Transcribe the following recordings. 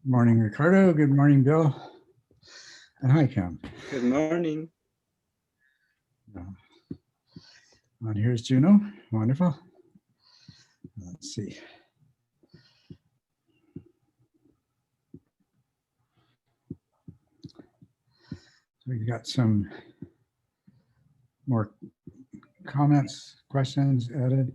Good morning, Ricardo. Good morning, Bill. And hi, Cam. Good morning. And here's Juno. Wonderful. Let's see. So we got some more comments, questions added.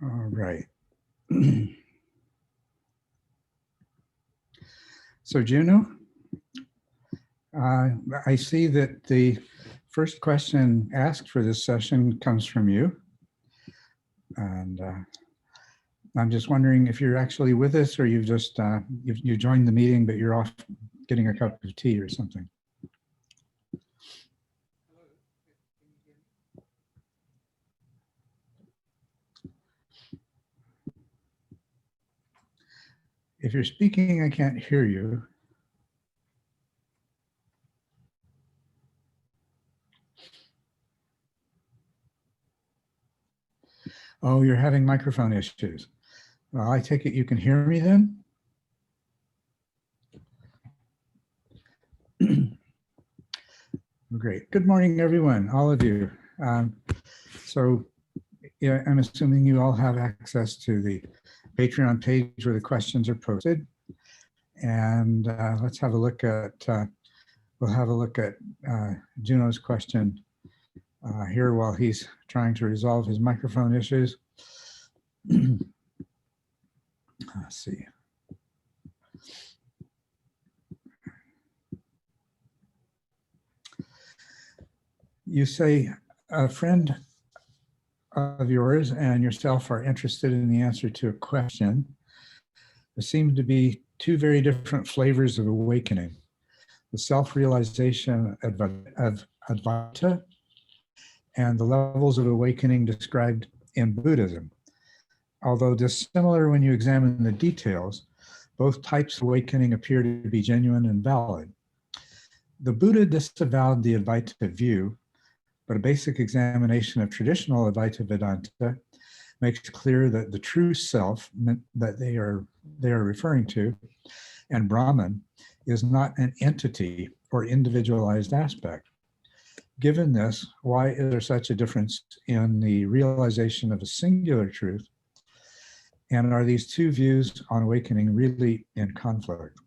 All right. So Juno, I see that the first question asked for this session comes from you. And I'm just wondering if you're actually with us or you've just, you joined the meeting, but you're off getting a cup of tea or something. If you're speaking, I can't hear you. Oh, you're having microphone issues. Well, I take it you can hear me then? Great. Good morning, everyone, all of you. So yeah, I'm assuming you all have access to the Patreon page where the questions are posted. And let's have a look at, we'll have a look at Juno's question here while he's trying to resolve his microphone issues. Let's see. You say a friend of yours and yourself are interested in the answer to a question. There seem to be two very different flavors of awakening. The self-realization of Advaita and the levels of awakening described in Buddhism. Although dissimilar when you examine the details, both types of awakening appear to be genuine and valid. The Buddha disavowed the Advaita view, but a basic examination of traditional Advaita Vedanta makes clear that the true self that they are referring to, and Brahman, is not an entity or individualized aspect. Given this, why is there such a difference in the realization of a singular truth? And are these two views on awakening really in conflict?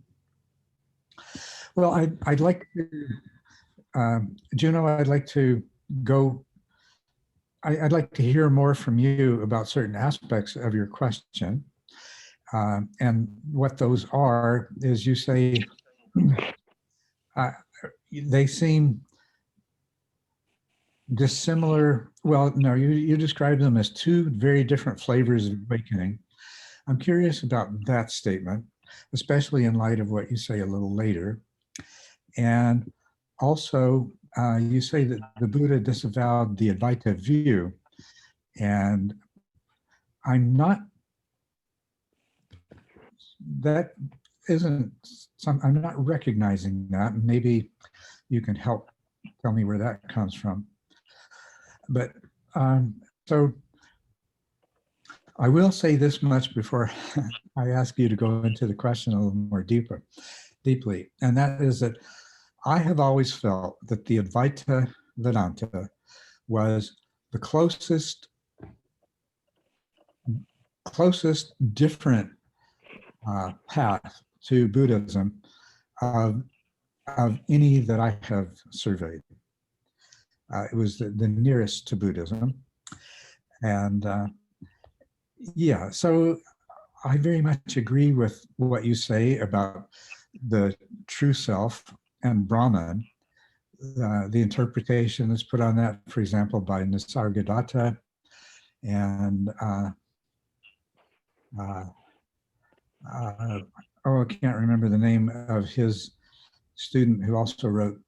Well, I'd like to, Juno, I'd like to go, I'd like to hear more from you about certain aspects of your question. And what those are is you say, they seem dissimilar. Well, no, you describe them as two very different flavors of awakening. I'm curious about that statement, especially in light of what you say a little later. And also, you say that the Buddha disavowed the Advaita view, and I'm not recognizing that. Maybe you can help tell me where that comes from. But so I will say this much before I ask you to go into the question a little more deeply, and that is that I have always felt that the Advaita Vedanta was the closest different path to Buddhism of any that I have surveyed. It was the nearest to Buddhism. And yeah, so I very much agree with what you say about the true self and Brahman. The interpretation that's put on that, for example, by Nisargadatta and oh, I can't remember the name of his student who also wrote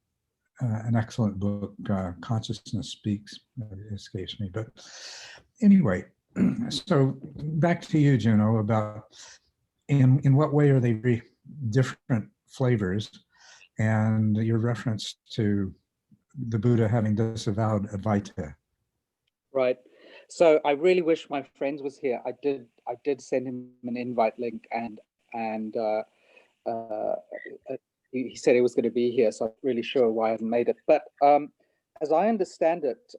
an excellent book, Consciousness Speaks. It escapes me. But anyway, so back to you, Juno, about in what way are they very different flavors, and your reference to the Buddha having disavowed Advaita. Right. So I really wish my friend was here. I did send him an invite link, and he said he was going to be here, so I'm not really sure why I haven't made it. But as I understand it,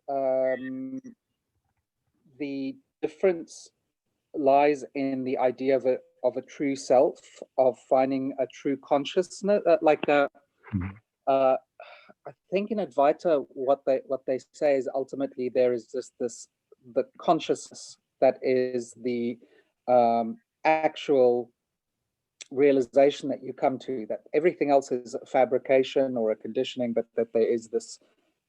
the difference lies in the idea of a true self, of finding a true consciousness, I think in Advaita, what they say is ultimately there is just the consciousness that is the actual realization that you come to, that everything else is a fabrication or a conditioning, but that there is this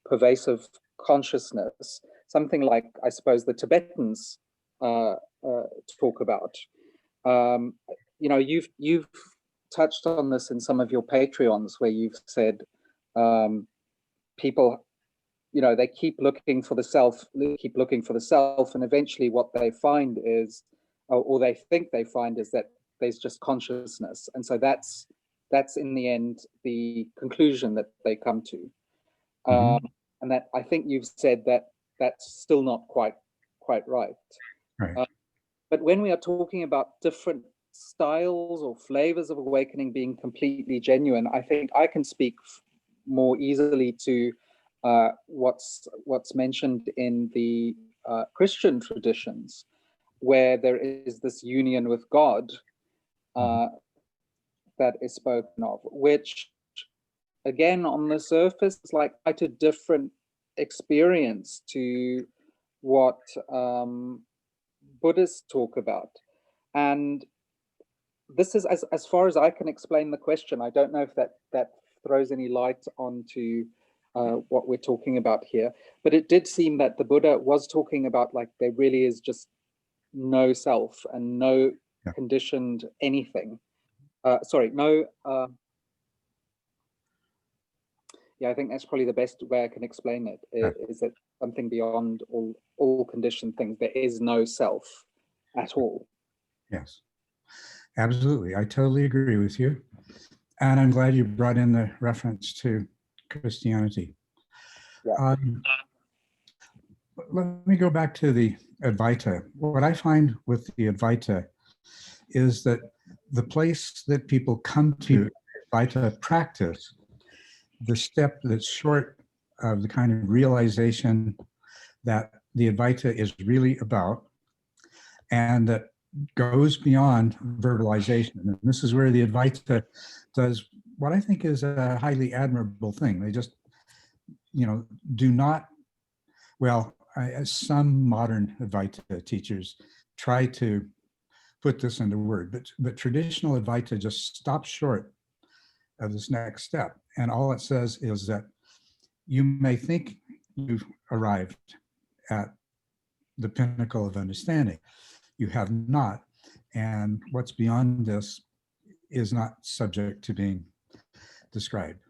pervasive consciousness, something like, I suppose, the Tibetans talk about. You know, you've touched on this in some of your Patreons, where you've said people, you know, they keep looking for the self, and eventually what they find is, or they think they find, is that there's just consciousness, and so that's in the end the conclusion that they come to. And that, I think you've said that that's still not quite right. Right. But when we are talking about different styles or flavors of awakening being completely genuine, I think I can speak more easily to what's mentioned in the Christian traditions, where there is this union with God that is spoken of, which again on the surface is like quite a different experience to what Buddhists talk about. And this is, as far as I can explain the question, I don't know if that throws any light onto what we're talking about here, but it did seem that the Buddha was talking about, like, there really is just no self and no conditioned anything. I think that's probably the best way I can explain it, is that something beyond all conditioned things. There is no self at all. Yes, absolutely. I totally agree with you. And I'm glad you brought in the reference to Christianity. Yeah. Let me go back to the Advaita. What I find with the Advaita is that the place that people come to Advaita practice, the step that's short of the kind of realization that the Advaita is really about, and that goes beyond verbalization. And this is where the Advaita does what I think is a highly admirable thing. They just, do not, some modern Advaita teachers try to put this into word, but traditional Advaita just stops short of this next step. And all it says is that you may think you've arrived at the pinnacle of understanding. You have not. And what's beyond this is not subject to being described.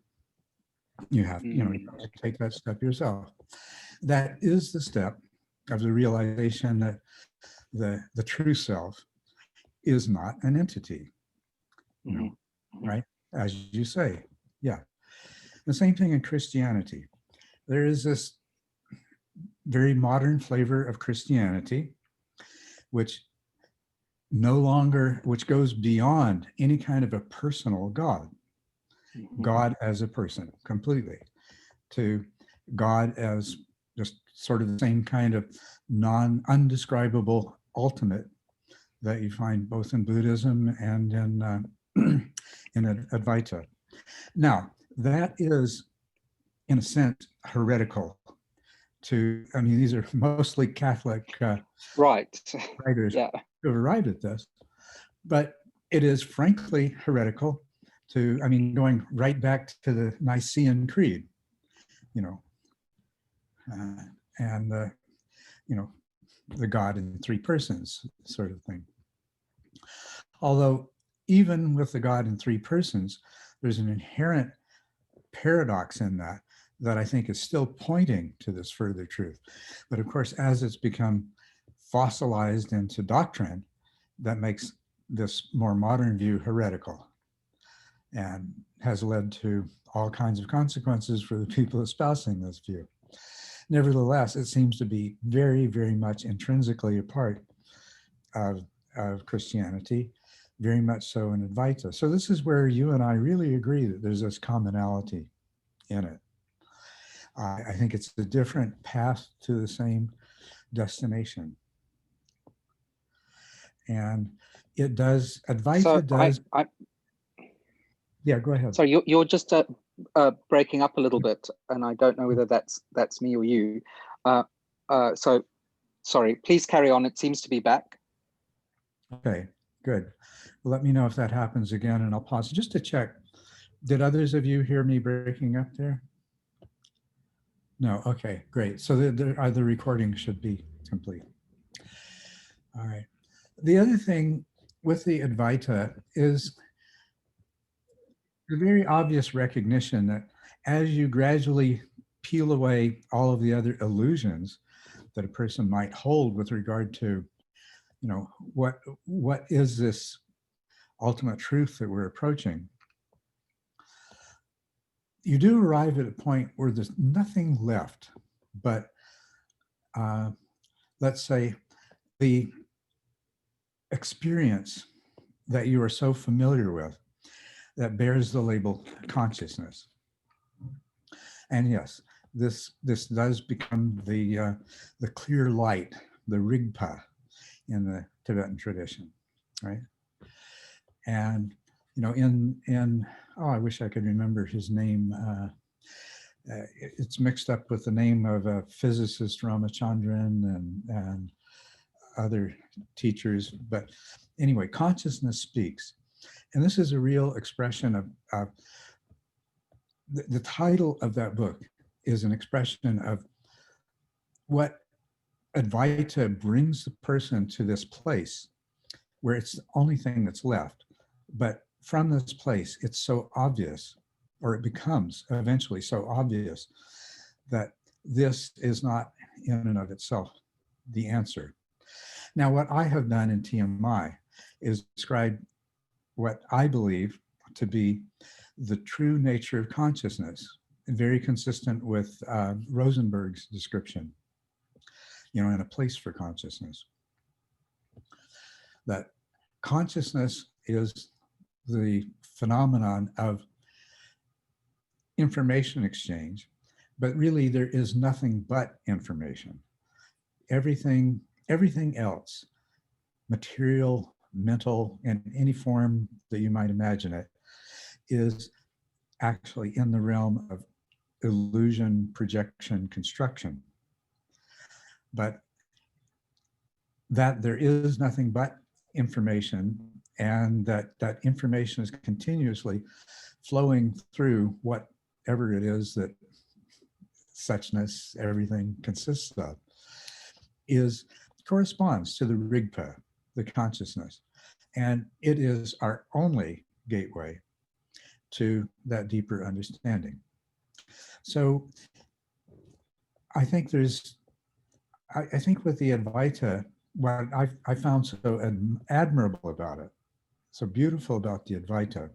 You have, you have to take that step yourself. That is the step of the realization that the true self is not an entity, right? As you say, yeah. The same thing in Christianity. There is this very modern flavor of Christianity, which goes beyond any kind of a personal God, God as a person completely, to God as just sort of the same kind of undescribable ultimate that you find both in Buddhism and in Advaita. Now, that is, in a sense, heretical these are mostly Catholic writers who have arrived at this, but it is frankly heretical going right back to the Nicene Creed, and the God in three persons sort of thing. Although even with the God in three persons, there's an inherent paradox in that I think is still pointing to this further truth. But of course, as it's become fossilized into doctrine, that makes this more modern view heretical and has led to all kinds of consequences for the people espousing this view. Nevertheless, it seems to be very, very much intrinsically a part of Christianity, very much so in Advaita. So this is where you and I really agree that there's this commonality in it. I think it's a different path to the same destination. And it does, Advaita So does. Yeah, go ahead. So you're just breaking up a little bit, and I don't know whether that's me or you. So sorry, please carry on. It seems to be back. Okay, good. Let me know if that happens again, and I'll pause just to check. Did others of you hear me breaking up there? No, okay, great. So the recording should be complete. All right. The other thing with the Advaita is the very obvious recognition that as you gradually peel away all of the other illusions that a person might hold with regard to, you know, what is this ultimate truth that we're approaching, you do arrive at a point where there's nothing left but, let's say, the experience that you are so familiar with that bears the label consciousness. And yes, this does become the clear light, the rigpa in the Tibetan tradition, right? And you know, in oh, I wish I could remember his name. It's mixed up with the name of a physicist, Ramachandran, and other teachers. But anyway, consciousness speaks. And this is a real expression of the title of that book is an expression of what Advaita brings the person to this place where it's the only thing that's left. But from this place, it's so obvious, or it becomes eventually so obvious, that this is not in and of itself the answer. Now, what I have done in TMI is describe what I believe to be the true nature of consciousness, very consistent with Rosenberg's description, you know, in A Place for Consciousness. That consciousness is the phenomenon of information exchange, but really there is nothing but information. Everything else, material, mental, in any form that you might imagine it, is actually in the realm of illusion, projection, construction. But that there is nothing but information, and that information is continuously flowing through whatever it is that suchness, everything consists of, corresponds to the Rigpa, the consciousness. And it is our only gateway to that deeper understanding. So I think I think with the Advaita, what I found so admirable about it, so beautiful about the Advaita,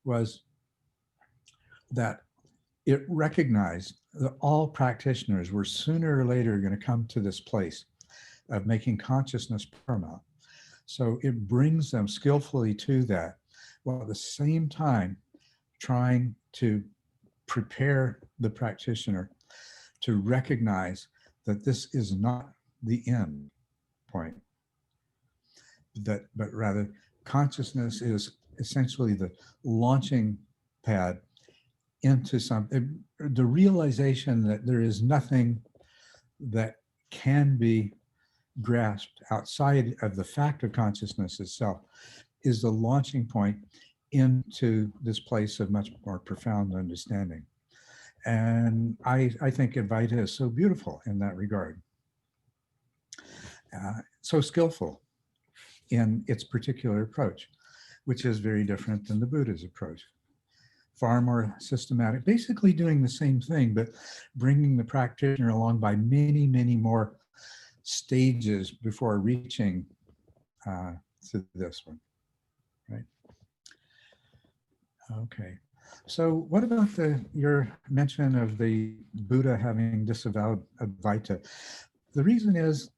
was that it recognized that all practitioners were sooner or later going to come to this place of making consciousness paramount. So it brings them skillfully to that, while at the same time trying to prepare the practitioner to recognize that this is not the end point, but rather consciousness is essentially the launching pad into the realization that there is nothing that can be grasped outside of the fact of consciousness itself is the launching point into this place of much more profound understanding. And I think Advaita is so beautiful in that regard, so skillful in its particular approach. which is very different than the Buddha's approach. Far more systematic, basically doing the same thing, but bringing the practitioner along by many, many more stages before reaching to this one, right? Okay. So what about your mention of the Buddha having disavowed Advaita? The reason is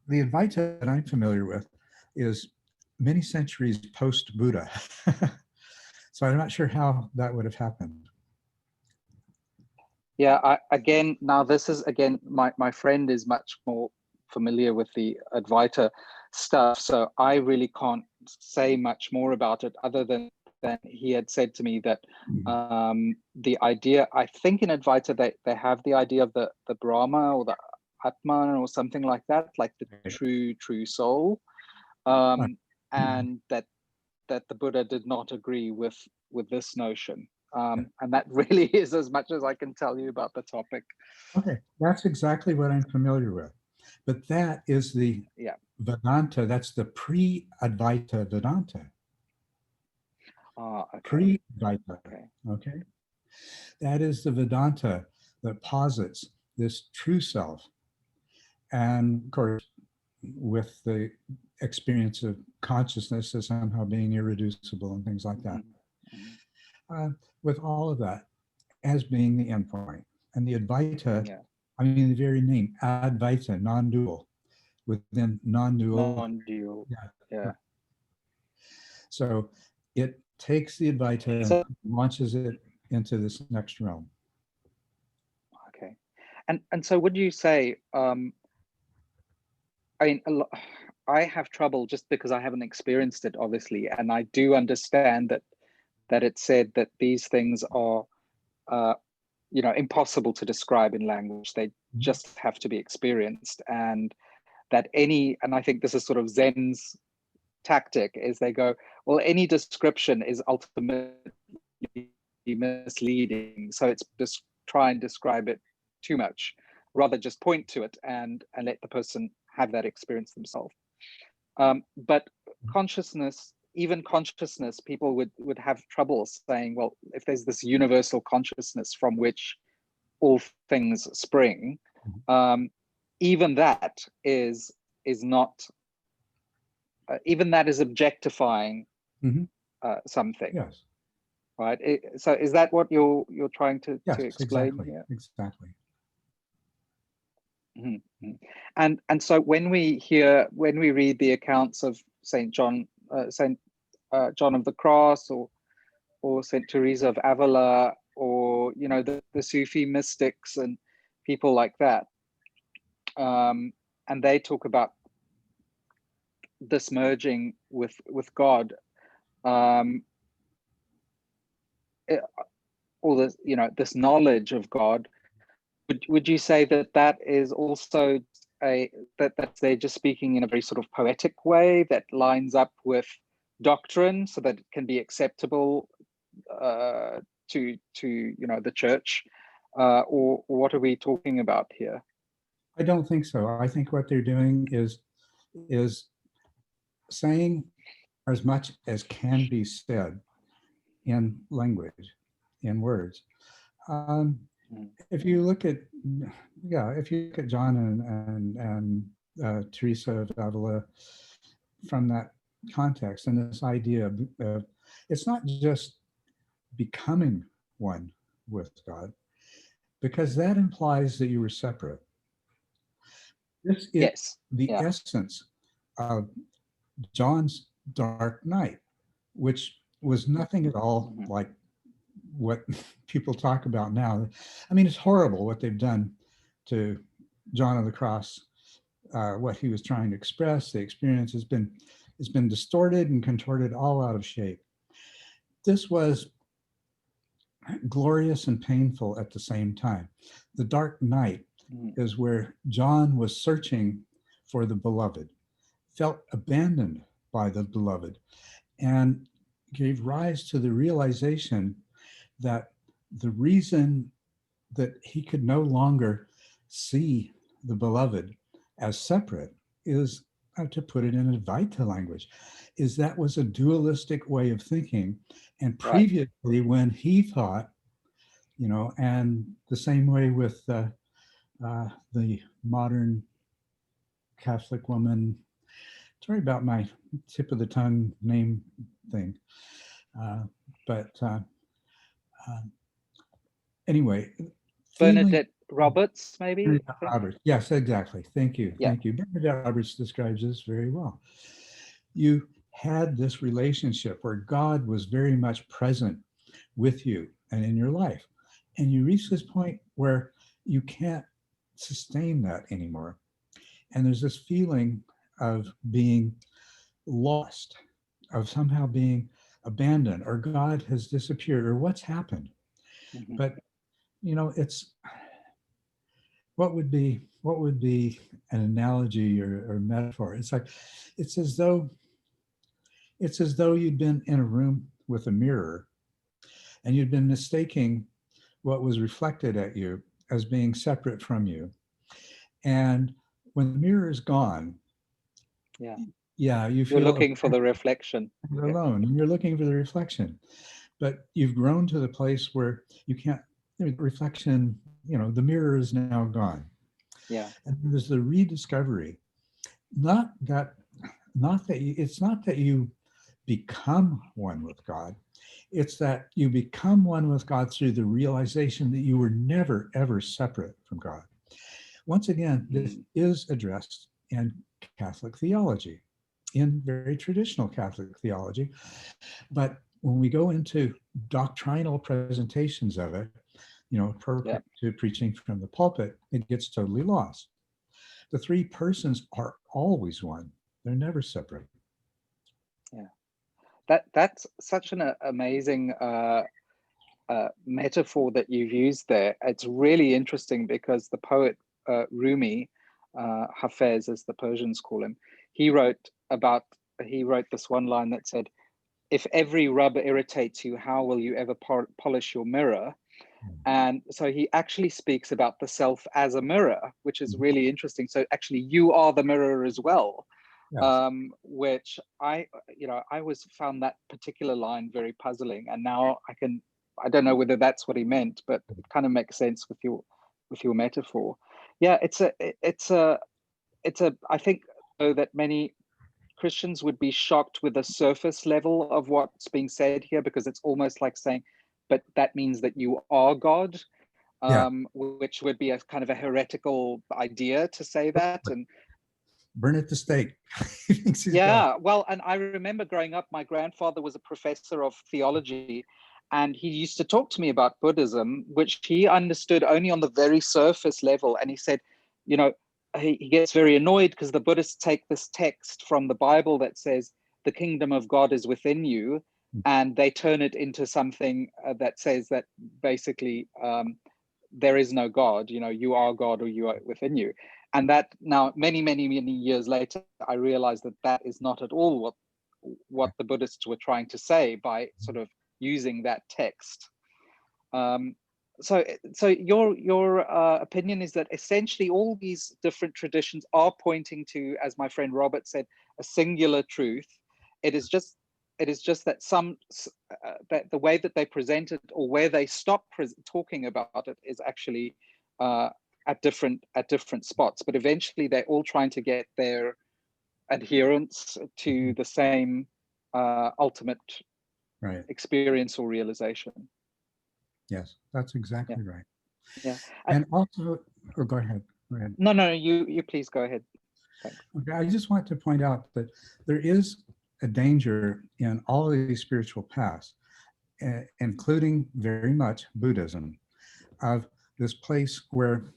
the Advaita that I'm familiar with is many centuries post-Buddha. So I'm not sure how that would have happened. Yeah, now this is, again, my friend is much more familiar with the Advaita stuff, so I really can't say much more about it other than he had said to me that the idea, I think in Advaita they have the idea of the Brahma or the Atman or something like that, like the true soul, and that the Buddha did not agree with this notion. And that really is as much as I can tell you about the topic. Okay, that's exactly what I'm familiar with. But that is the Vedanta, that's the pre-Advaita Vedanta. Okay. Pre-Advaita, okay? That is the Vedanta that posits this true self. And of course, with the experience of consciousness as somehow being irreducible and things like that. With all of that as being the endpoint. And the Advaita, I mean, the very name, Advaita, non-dual, within non-dual. Non-dual, yeah. So it takes the Advaita and launches it into this next realm. Okay. And so would you say, I mean, I have trouble just because I haven't experienced it, obviously, and I do understand that it said that these things are, impossible to describe in language. They just have to be experienced, and that and I think this is sort of Zen's tactic, is they go, well, any description is ultimately misleading, so it's just try and describe it too much, rather just point to it and let the person have that experience themselves. But consciousness, even consciousness, people would have trouble saying, well, if there's this universal consciousness from which all things spring, even that is not, even that is objectifying something. Yes. Right. So is that what you're trying to explain exactly, here? Exactly. And so when we read the accounts of Saint John of the Cross, or Saint Teresa of Avila, or the Sufi mystics and people like that, and they talk about this merging with God, or this this knowledge of God. Would you say that is also that's they're just speaking in a very sort of poetic way that lines up with doctrine, so that it can be acceptable to the church, or what are we talking about here? I don't think so. I think what they're doing is saying as much as can be said in language, in words. If you look at John and Teresa of Avila from that context, and this idea of it's not just becoming one with God, because that implies that you were separate. This is the essence of John's dark night, which was nothing at all like what people talk about now. I mean, it's horrible what they've done to John of the Cross, what he was trying to express. The experience has been distorted and contorted, all out of shape. This was glorious and painful at the same time. The dark night is where John was searching for the beloved, felt abandoned by the beloved, and gave rise to the realization that the reason that he could no longer see the beloved as separate is to put it in Advaita language, is that was a dualistic way of thinking. And previously, when he thought, and the same way with the modern Catholic woman, sorry about my tip of the tongue name thing, but anyway. Bernadette Roberts, maybe? Bernadette Roberts. Yes, exactly. Thank you. Yeah. Thank you. Bernadette Roberts describes this very well. You had this relationship where God was very much present with you and in your life. And you reach this point where you can't sustain that anymore. And there's this feeling of being lost, of somehow being abandoned, or God has disappeared, or what's happened. Mm-hmm. But it's what would be an analogy or metaphor? It's as though you'd been in a room with a mirror and you'd been mistaking what was reflected at you as being separate from you. And when the mirror is gone, you feel you're looking for the reflection. You're alone, and you're looking for the reflection. But you've grown to the place where you can't, the reflection, the mirror is now gone. Yeah. And there's the rediscovery. It's not that you become one with God. It's that you become one with God through the realization that you were never, ever separate from God. Once again, this is addressed in Catholic theology, in very traditional Catholic theology. But when we go into doctrinal presentations of it, appropriate to preaching from the pulpit, it gets totally lost. The three persons are always one. They're never separate. Yeah. That's such an amazing metaphor that you've used there. It's really interesting because the poet Rumi, Hafez as the Persians call him, he wrote this one line that said, "If every rubber irritates you, how will you ever polish your mirror?" And so he actually speaks about the self as a mirror, which is really interesting. So actually you are the mirror as well. Yes. Which I always found that particular line very puzzling. And now I don't know whether that's what he meant, but it kind of makes sense with your metaphor. Yeah, it's a I think though that many Christians would be shocked with the surface level of what's being said here, because it's almost like saying, but that means that you are God, which would be a kind of a heretical idea to say that. And burn at the stake. Well, and I remember growing up, my grandfather was a professor of theology, and he used to talk to me about Buddhism, which he understood only on the very surface level. And he said, he gets very annoyed because the Buddhists take this text from the Bible that says the kingdom of God is within you, and they turn it into something that says that basically there is no God, you are God, or you are within you. And that now, many, many, many years later, I realized that is not at all what the Buddhists were trying to say by sort of using that text. So your opinion is that essentially all these different traditions are pointing to, as my friend Robert said, a singular truth. It is just that that the way that they present it, or where they stop talking about it, is actually at different spots. But eventually, they're all trying to get their adherence to the same ultimate experience or realization. Yes, that's exactly right. Yeah. And also, go ahead. No, you please go ahead. Thanks. Okay, I just want to point out that there is a danger in all of these spiritual paths, including very much Buddhism, of this place where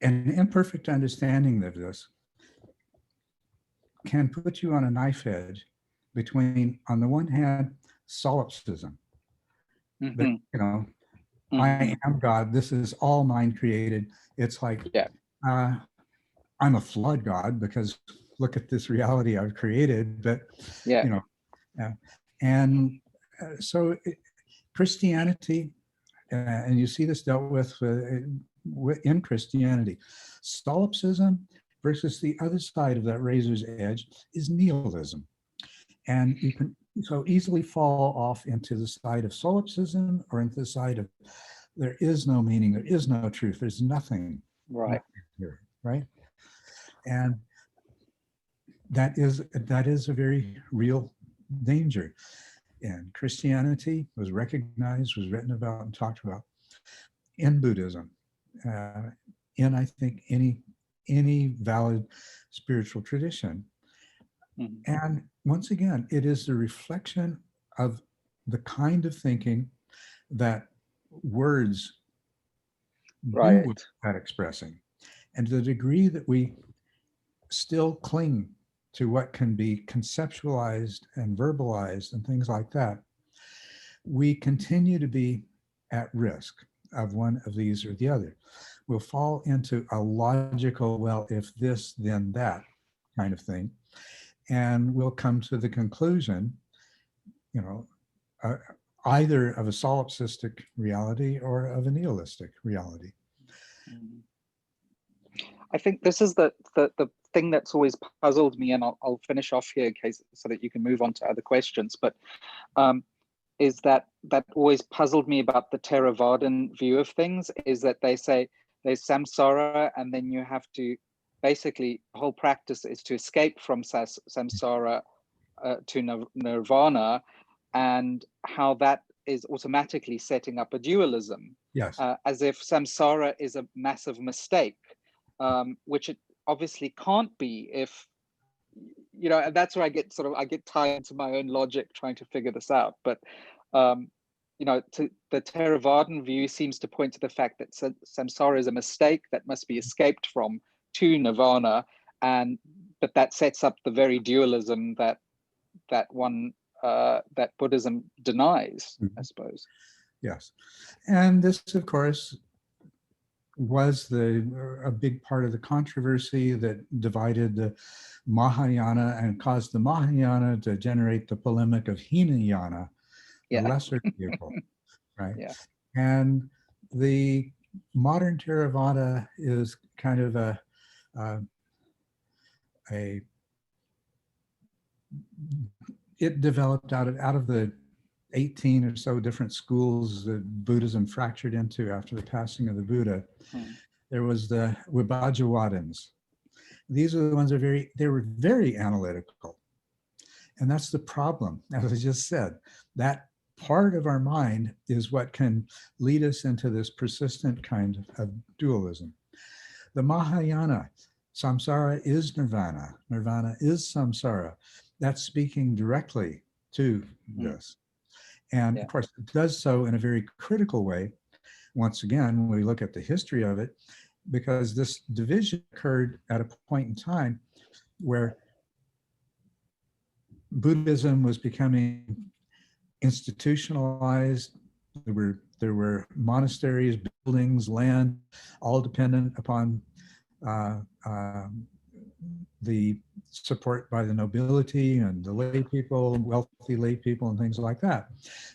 an imperfect understanding of this can put you on a knife edge between, on the one hand, solipsism. That, I am God, this is all mind created. It's like, I'm a flawed God because look at this reality I've created. But, and so Christianity, and you see this dealt with in Christianity, solipsism versus the other side of that razor's edge is nihilism. And you can so easily fall off into the side of solipsism or into the side of there is no meaning, there is no truth, there's nothing Right. here, right? And that is a very real danger. And Christianity was recognized, was written about and talked about in Buddhism, in I think any valid spiritual tradition. Mm-hmm. And once again, it is the reflection of the kind of thinking that words Right. do at expressing, and to the degree that we still cling to what can be conceptualized and verbalized and things like that, we continue to be at risk of one of these or the other. We'll fall into a logical, well, if this, then that kind of thing. And we'll come to the conclusion, either of a solipsistic reality or of a nihilistic reality. I think this is the thing that's always puzzled me, and I'll finish off here in case so that you can move on to other questions. But is that always puzzled me about the Theravadin view of things is that they say there's samsara, and then you have to basically the whole practice is to escape from samsara to nirvana, and how that is automatically setting up a dualism. Yes. As if samsara is a massive mistake, which it obviously can't be if, and that's where I get tied into my own logic trying to figure this out. But, the Theravadin view seems to point to the fact that samsara is a mistake that must be escaped from to nirvana, but that sets up the very dualism that Buddhism denies, I suppose. Yes. And this, of course, was a big part of the controversy that divided the Mahayana and caused the Mahayana to generate the polemic of Hinayana, the lesser vehicle, right? Yeah. And the modern Theravada is kind of it developed out of the 18 or so different schools that Buddhism fractured into after the passing of the Buddha. There was the Vibhajawadins. These are the ones that they were very analytical. And that's the problem, as I just said. That part of our mind is what can lead us into this persistent kind of dualism. The Mahayana, samsara is nirvana. Nirvana is samsara. That's speaking directly to this. And of course, it does so in a very critical way. Once again, when we look at the history of it, because this division occurred at a point in time where Buddhism was becoming institutionalized. There were monasteries, buildings, land, all dependent upon the support by the nobility and the lay people, wealthy lay people, and things like that.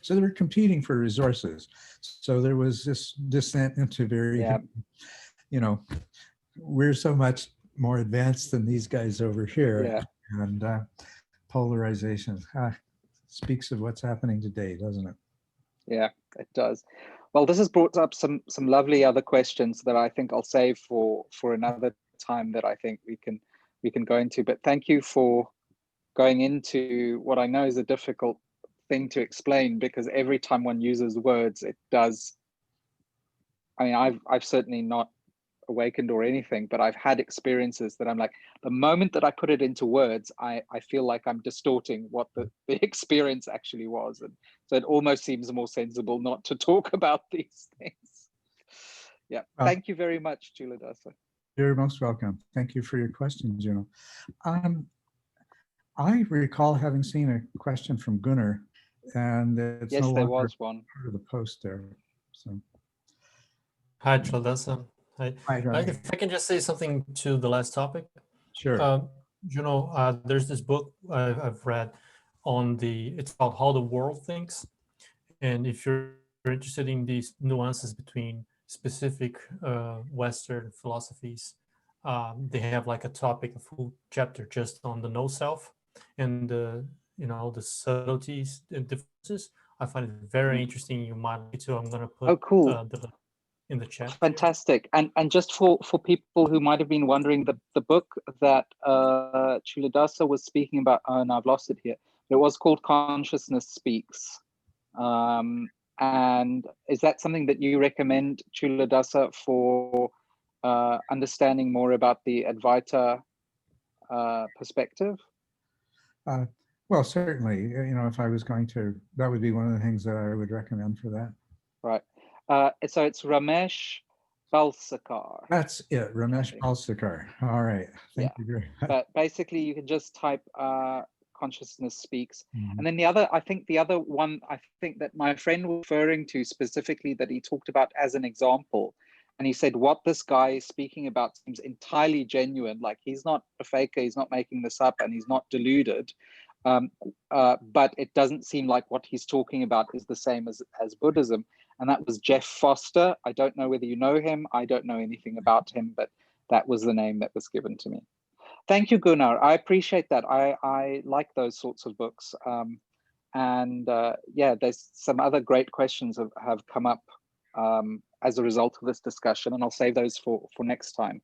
So they were competing for resources. So there was this descent into very, we're so much more advanced than these guys over here. And polarization speaks of what's happening today, doesn't it? Yeah, it does. Well, this has brought up some lovely other questions that I think I'll save for another time that I think we can go into. But thank you for going into what I know is a difficult thing to explain, because every time one uses words, it does. I mean, I've certainly not awakened or anything, but I've had experiences that I'm like, the moment that I put it into words, I feel like I'm distorting what the experience actually was. And so it almost seems more sensible not to talk about these things. Yeah. Thank you very much, Culadasa. You're most welcome. Thank you for your question, Juno. I recall having seen a question from Gunnar, and it's yes, no there longer was one part of the post there. So, hi, Culadasa. Hi. Hi, if I can just say something to the last topic. Sure. There's this book I've read on it's called How the World Thinks. And if you're interested in these nuances between specific Western philosophies, they have like a topic, a full chapter just on the no self and the, the subtleties and differences. I find it very interesting. You might like it too. I'm gonna put Cool. the link in the chat. Fantastic. And just for people who might have been wondering, the book that Culadasa was speaking about, and I've lost it here, it was called Consciousness Speaks. And is that something that you recommend, Culadasa, for understanding more about the Advaita perspective? Well, certainly, if I was going to, that would be one of the things that I would recommend for that. Right. So it's Ramesh Balsekar. That's it, Ramesh Balsekar. All right. Thank you very much. But basically, you can just type Consciousness Speaks. And then the other one, I think that my friend was referring to specifically, that he talked about as an example. And he said, what this guy is speaking about seems entirely genuine. Like, he's not a faker, he's not making this up, and he's not deluded. But it doesn't seem like what he's talking about is the same as Buddhism. And that was Jeff Foster. I don't know whether you know him. I don't know anything about him, but that was the name that was given to me. Thank you, Gunnar. I appreciate that. I like those sorts of books. Yeah, there's some other great questions have come up as a result of this discussion, and I'll save those for next time,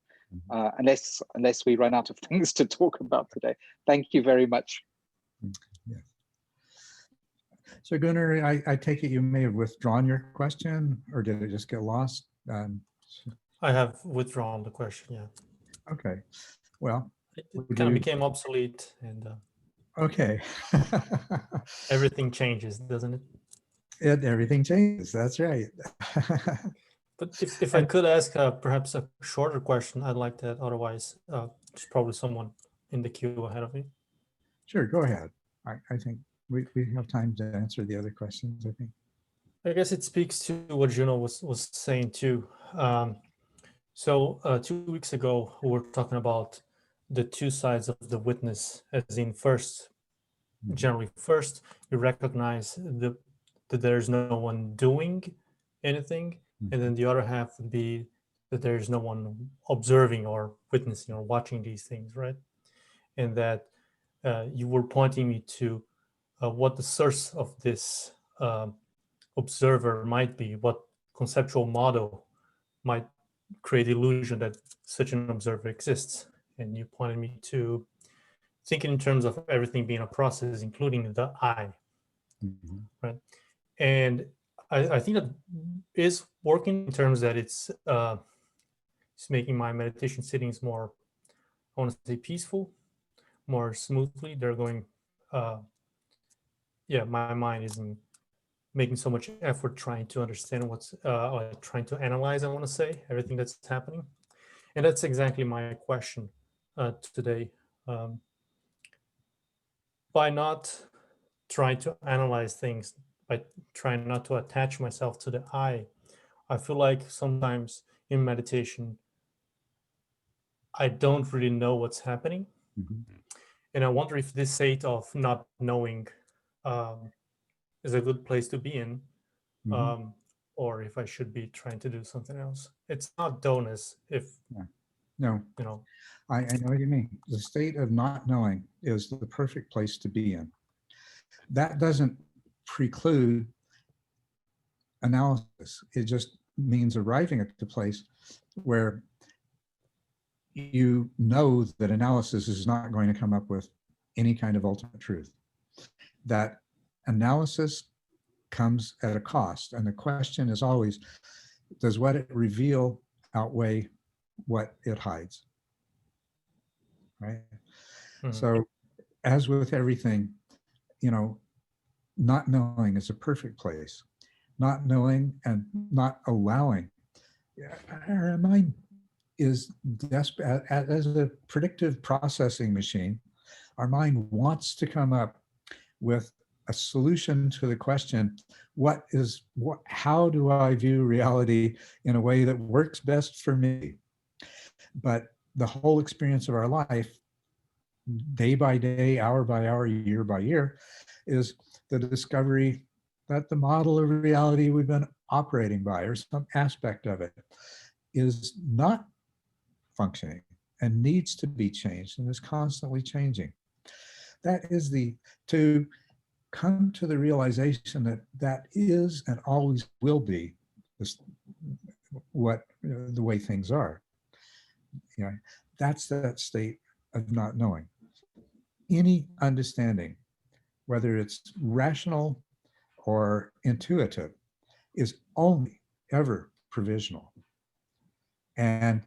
unless we run out of things to talk about today. Thank you very much. Yes. So Gunnar, I take it you may have withdrawn your question, or did it just get lost? I have withdrawn the question, yeah. Okay, well. It kind of became obsolete, and okay. Everything changes, doesn't it? Everything changes, that's right. But if I could ask perhaps a shorter question, I'd like that. Otherwise, there's probably someone in the queue ahead of me. Sure, go ahead. I think we have time to answer the other questions, I think. I guess it speaks to what Juno was saying too. So 2 weeks ago, we were talking about the two sides of the witness, as in first, generally first, you recognize that there's no one doing anything, and then the other half would be that there's no one observing or witnessing or watching these things, right? And that you were pointing me to what the source of this observer might be, what conceptual model might create illusion that such an observer exists. And you pointed me to thinking in terms of everything being a process, including the I, right? And I think that is working in terms that it's making my meditation sittings more, I want to say, peaceful, more smoothly. They're going, yeah, my mind isn't making so much effort trying to understand what's, trying to analyze, I want to say, everything that's happening. And that's exactly my question today. By not trying to analyze things, by trying not to attach myself to the I feel like sometimes in meditation, I don't really know what's happening. And I wonder if this state of not knowing is a good place to be in, or if I should be trying to do something else. It's not donus if, no, you know. I know what you mean. The state of not knowing is the perfect place to be in. That doesn't preclude analysis. It just means arriving at the place where you know that analysis is not going to come up with any kind of ultimate truth. That analysis comes at a cost. And the question is always, does what it reveal outweigh what it hides? Right? So as with everything, you know, not knowing is a perfect place. Not knowing and not allowing. Our mind is desperate. As a predictive processing machine, our mind wants to come up with a solution to the question, how do I view reality in a way that works best for me? But the whole experience of our life, day by day, hour by hour, year by year, is the discovery that the model of reality we've been operating by, or some aspect of it, is not functioning and needs to be changed and is constantly changing. That is to come to the realization that that is and always will be this, the way things are. You know, that's that state of not knowing. Any understanding, whether it's rational or intuitive, is only ever provisional. And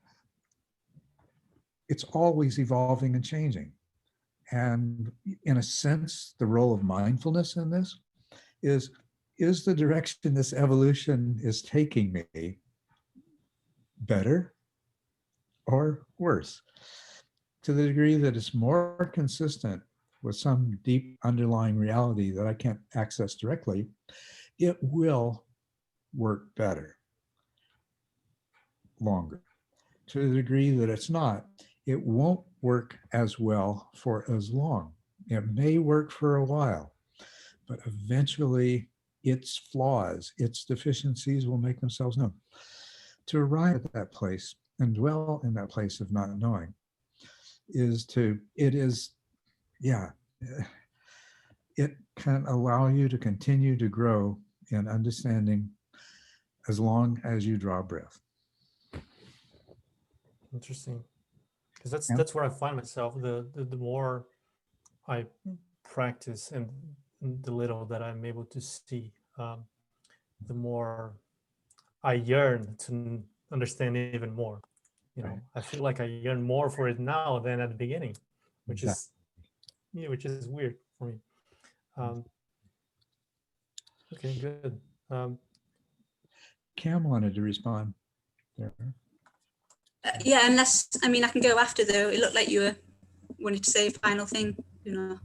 it's always evolving and changing. And in a sense, the role of mindfulness in this is the direction this evolution is taking me better or worse? To the degree that it's more consistent with some deep underlying reality that I can't access directly, it will work better longer. To the degree that it's not, it won't work as well for as long. It may work for a while, but eventually its flaws, its deficiencies will make themselves known. To arrive at that place and dwell in that place of not knowing it can allow you to continue to grow in understanding as long as you draw breath. Interesting, because that's where I find myself. The more I practice and the little that I'm able to see, the more I yearn to understand even more. You know, I feel like I yearn more for it now than at the beginning, which is weird for me. Okay, good. Cam wanted to respond there. Yeah, unless, I mean, I can go after though. It looked like you wanted to say a final thing, you know.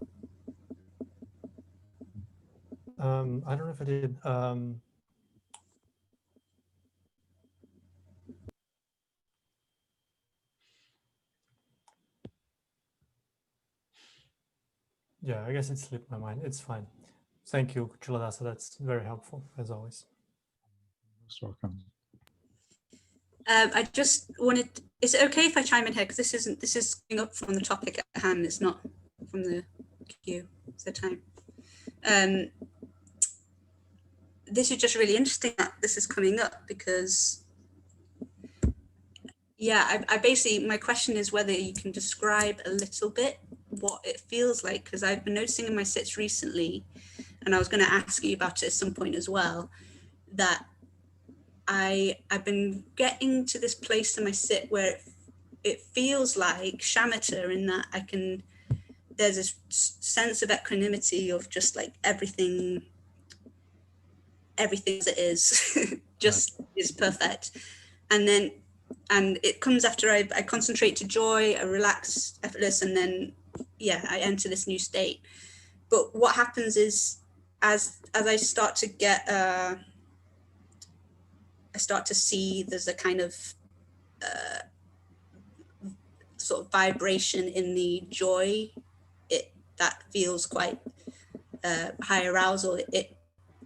I don't know if I did. Yeah, I guess it slipped my mind. It's fine. Thank you, Culadasa. That's very helpful, as always. Most welcome. I just wanted, is it okay if I chime in here? Because this is coming up from the topic at hand. It's not from the queue, it's the time. This is just really interesting that this is coming up because, yeah, I basically, my question is whether you can describe a little bit what it feels like, because I've been noticing in my sits recently, and I was going to ask you about it at some point as well, that I've been getting to this place in my sit where it feels like shamatha, in that there's this sense of equanimity of just like everything as it is, just is perfect. And it comes after I concentrate to joy, I relax, effortless, and then, yeah, I enter this new state. But what happens is, as I start to get, I start to see there's a kind of sort of vibration in the joy, that feels quite high arousal.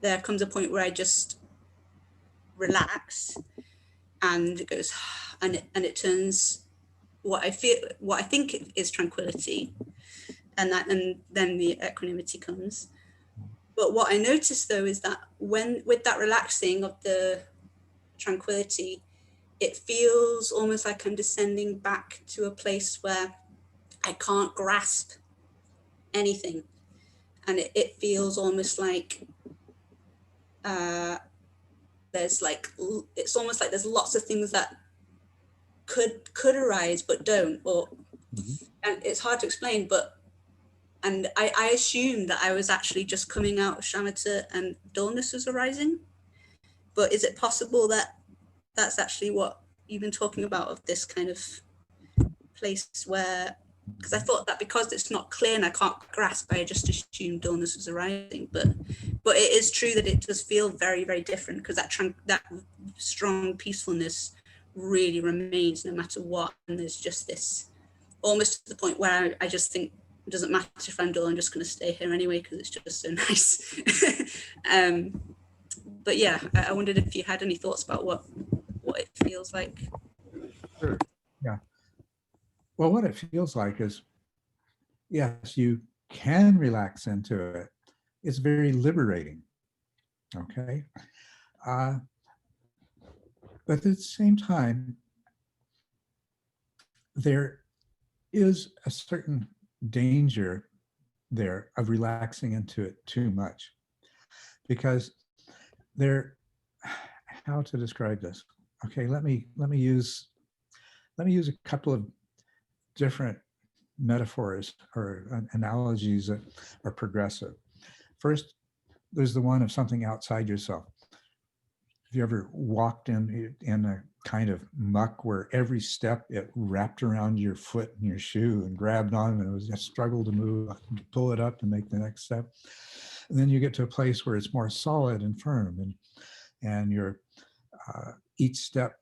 There comes a point where I just relax, and it goes, and it turns what I think is tranquility, and then the equanimity comes. But what I noticed though is that with that relaxing of the tranquility, it feels almost like I'm descending back to a place where I can't grasp anything, and it feels almost like it's almost like there's lots of things that could arise but don't, and it's hard to explain, and I assumed that I was actually just coming out of shamatha and dullness was arising. But is it possible that that's actually what you've been talking about, of this kind of place where, because I thought that because it's not clear and I can't grasp, I just assumed dullness was arising. But it is true that it does feel very, very different, because that strong peacefulness really remains no matter what. And there's just this, almost to the point where I just think, it doesn't matter if I'm dull, I'm just going to stay here anyway because it's just so nice. But yeah, I wondered if you had any thoughts about what it feels like. Sure. Yeah. Well, what it feels like is, yes, you can relax into it. It's very liberating. Okay. But at the same time, there is a certain danger there of relaxing into it too much, because there, how to describe this? Okay, let me use a couple of different metaphors or analogies that are progressive. First, there's the one of something outside yourself. Have you ever walked in a kind of muck where every step it wrapped around your foot and your shoe and grabbed on, and it was a struggle to move, to pull it up and make the next step? And then you get to a place where it's more solid and firm, and your each step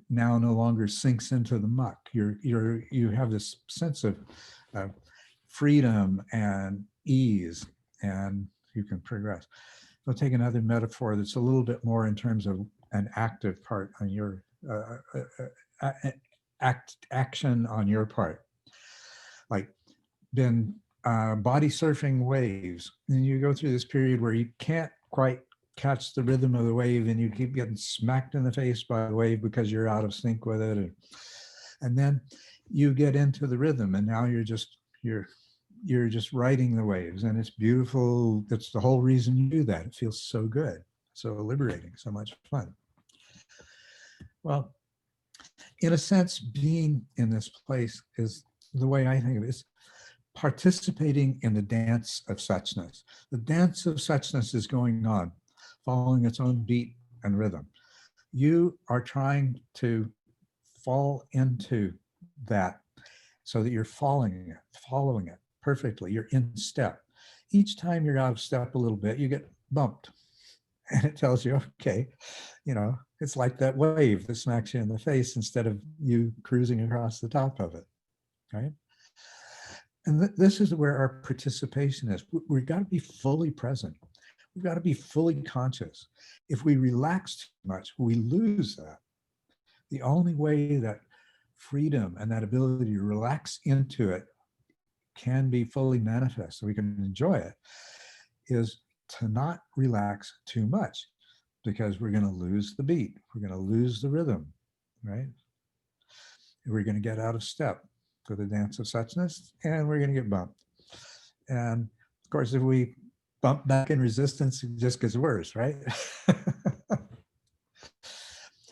now no longer sinks into the muck. You have this sense of freedom and ease, and you can progress. I'll take another metaphor that's a little bit more in terms of an active part on your action on your part, like been body surfing waves, and you go through this period where you can't quite catch the rhythm of the wave, and you keep getting smacked in the face by the wave because you're out of sync with it, and then you get into the rhythm, and now you're just riding the waves, and it's beautiful. That's the whole reason you do that. It feels so good, so liberating, so much fun. Well, in a sense, being in this place is, the way I think of it, is participating in the dance of suchness. The dance of suchness is going on, following its own beat and rhythm. You are trying to fall into that so that you're following it perfectly. You're in step. Each time you're out of step a little bit, you get bumped. And it tells you, okay, it's like that wave that smacks you in the face instead of you cruising across the top of it, right? And this is where our participation is. We've got to be fully present. We've got to be fully conscious. If we relax too much, we lose that. The only way that freedom and that ability to relax into it can be fully manifest, so we can enjoy it, is to not relax too much, because we're going to lose the beat. We're going to lose the rhythm, right? We're going to get out of step for the dance of suchness, and we're going to get bumped. And of course, if we bump back in resistance, it just gets worse, right?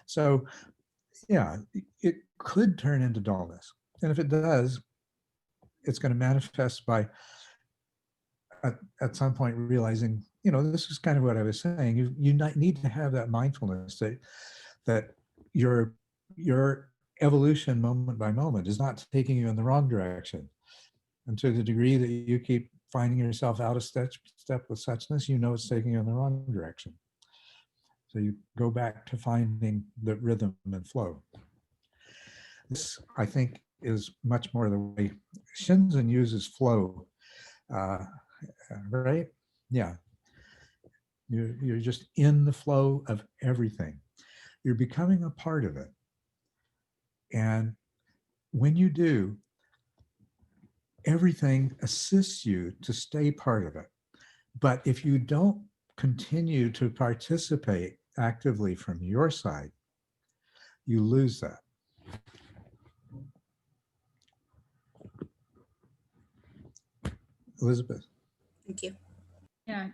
So, yeah, it could turn into dullness. And if it does, it's going to manifest by, at some point, realizing, this is kind of what I was saying. You need to have that mindfulness that your evolution moment by moment is not taking you in the wrong direction. And to the degree that you keep finding yourself out of step with suchness, it's taking you in the wrong direction. So you go back to finding the rhythm and flow. This, I think, is much more the way Shinzen uses flow, right? Yeah. You're just in the flow of everything. You're becoming a part of it. And when you do, everything assists you to stay part of it. But if you don't continue to participate actively from your side, you lose that. Elizabeth. Thank you. Yeah.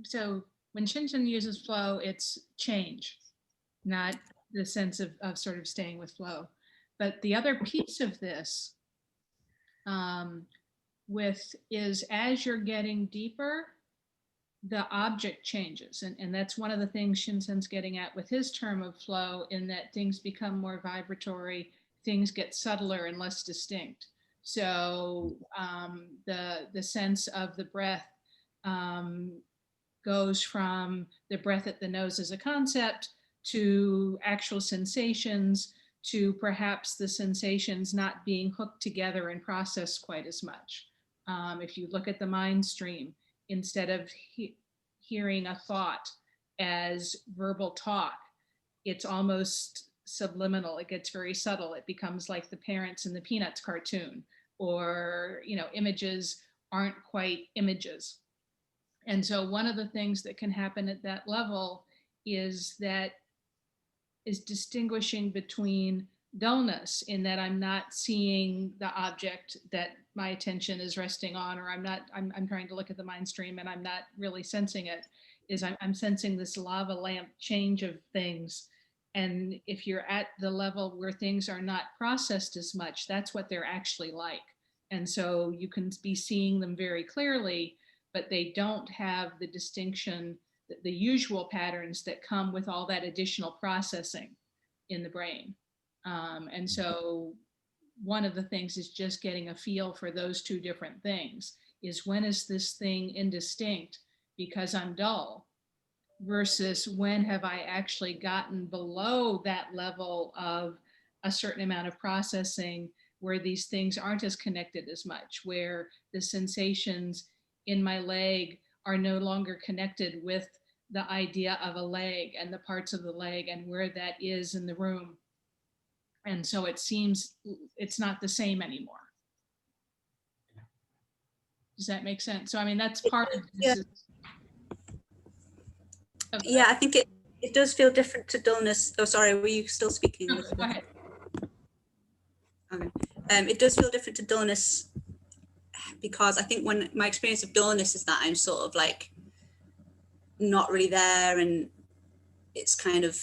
So when Shinchen uses flow, it's change, not the sense of sort of staying with flow. But the other piece of this is as you're getting deeper, the object changes. And that's one of the things Shinsen's getting at with his term of flow, in that things become more vibratory, things get subtler and less distinct. So the sense of the breath goes from the breath at the nose as a concept to actual sensations, to perhaps the sensations not being hooked together and processed quite as much. If you look at the mind stream, instead of hearing a thought as verbal talk, it's almost subliminal. It gets very subtle. It becomes like the parents in the Peanuts cartoon, or, images aren't quite images. And so one of the things that can happen at that level is distinguishing between dullness, in that I'm not seeing the object that my attention is resting on, or I'm trying to look at the mind stream and I'm not really sensing it, is I'm sensing this lava lamp change of things. And if you're at the level where things are not processed as much, that's what they're actually like. And so you can be seeing them very clearly, but they don't have the distinction, the usual patterns that come with all that additional processing in the brain. And so one of the things is just getting a feel for those two different things. Is when is this thing indistinct because I'm dull, versus when have I actually gotten below that level of a certain amount of processing where these things aren't as connected as much, where the sensations in my leg are no longer connected with the idea of a leg and the parts of the leg and where that is in the room. And so it seems it's not the same anymore. Does that make sense? So, I mean, that's part of this. Yeah, I think it does feel different to dullness. Oh, sorry, were you still speaking? No, go ahead. Okay. It does feel different to dullness, because I think when my experience of dullness is that I'm sort of like not really there, and it's kind of,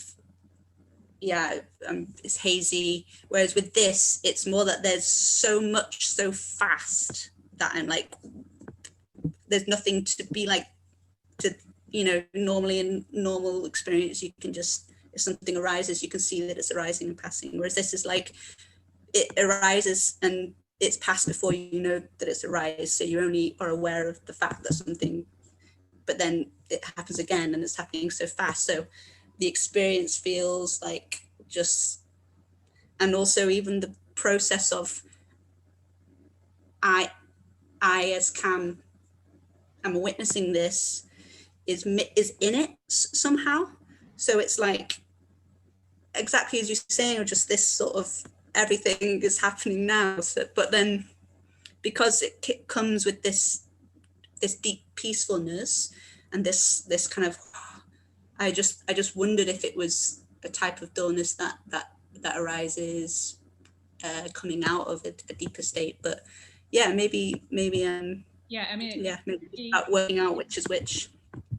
it's hazy. Whereas with this, it's more that there's so much so fast that I'm like, there's nothing to be like, to, normally in normal experience, you can just, if something arises, you can see that it's arising and passing. Whereas this is like, it arises and it's passed before you know that it's arised. So you only are aware of the fact that something, but then it happens again and it's happening so fast. So the experience feels like just, and also even the process of I as Cam, I'm witnessing this, is in it somehow. So it's like exactly as you're saying, or just this sort of everything is happening now. So, but then because it comes with this deep peacefulness and this kind of, I just wondered if it was a type of dullness that arises coming out of a deeper state. But yeah, maybe Yeah, I mean, maybe about working out which is which.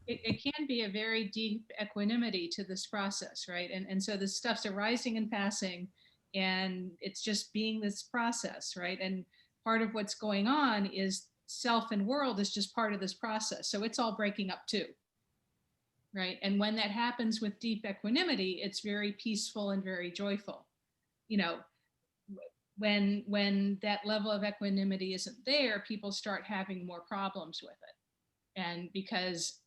It can be a very deep equanimity to this process, right? And so this stuff's arising and passing, and it's just being this process, right? And part of what's going on is self and world is just part of this process. So it's all breaking up too, right? And when that happens with deep equanimity, it's very peaceful and very joyful. When that level of equanimity isn't there, people start having more problems with it. And because,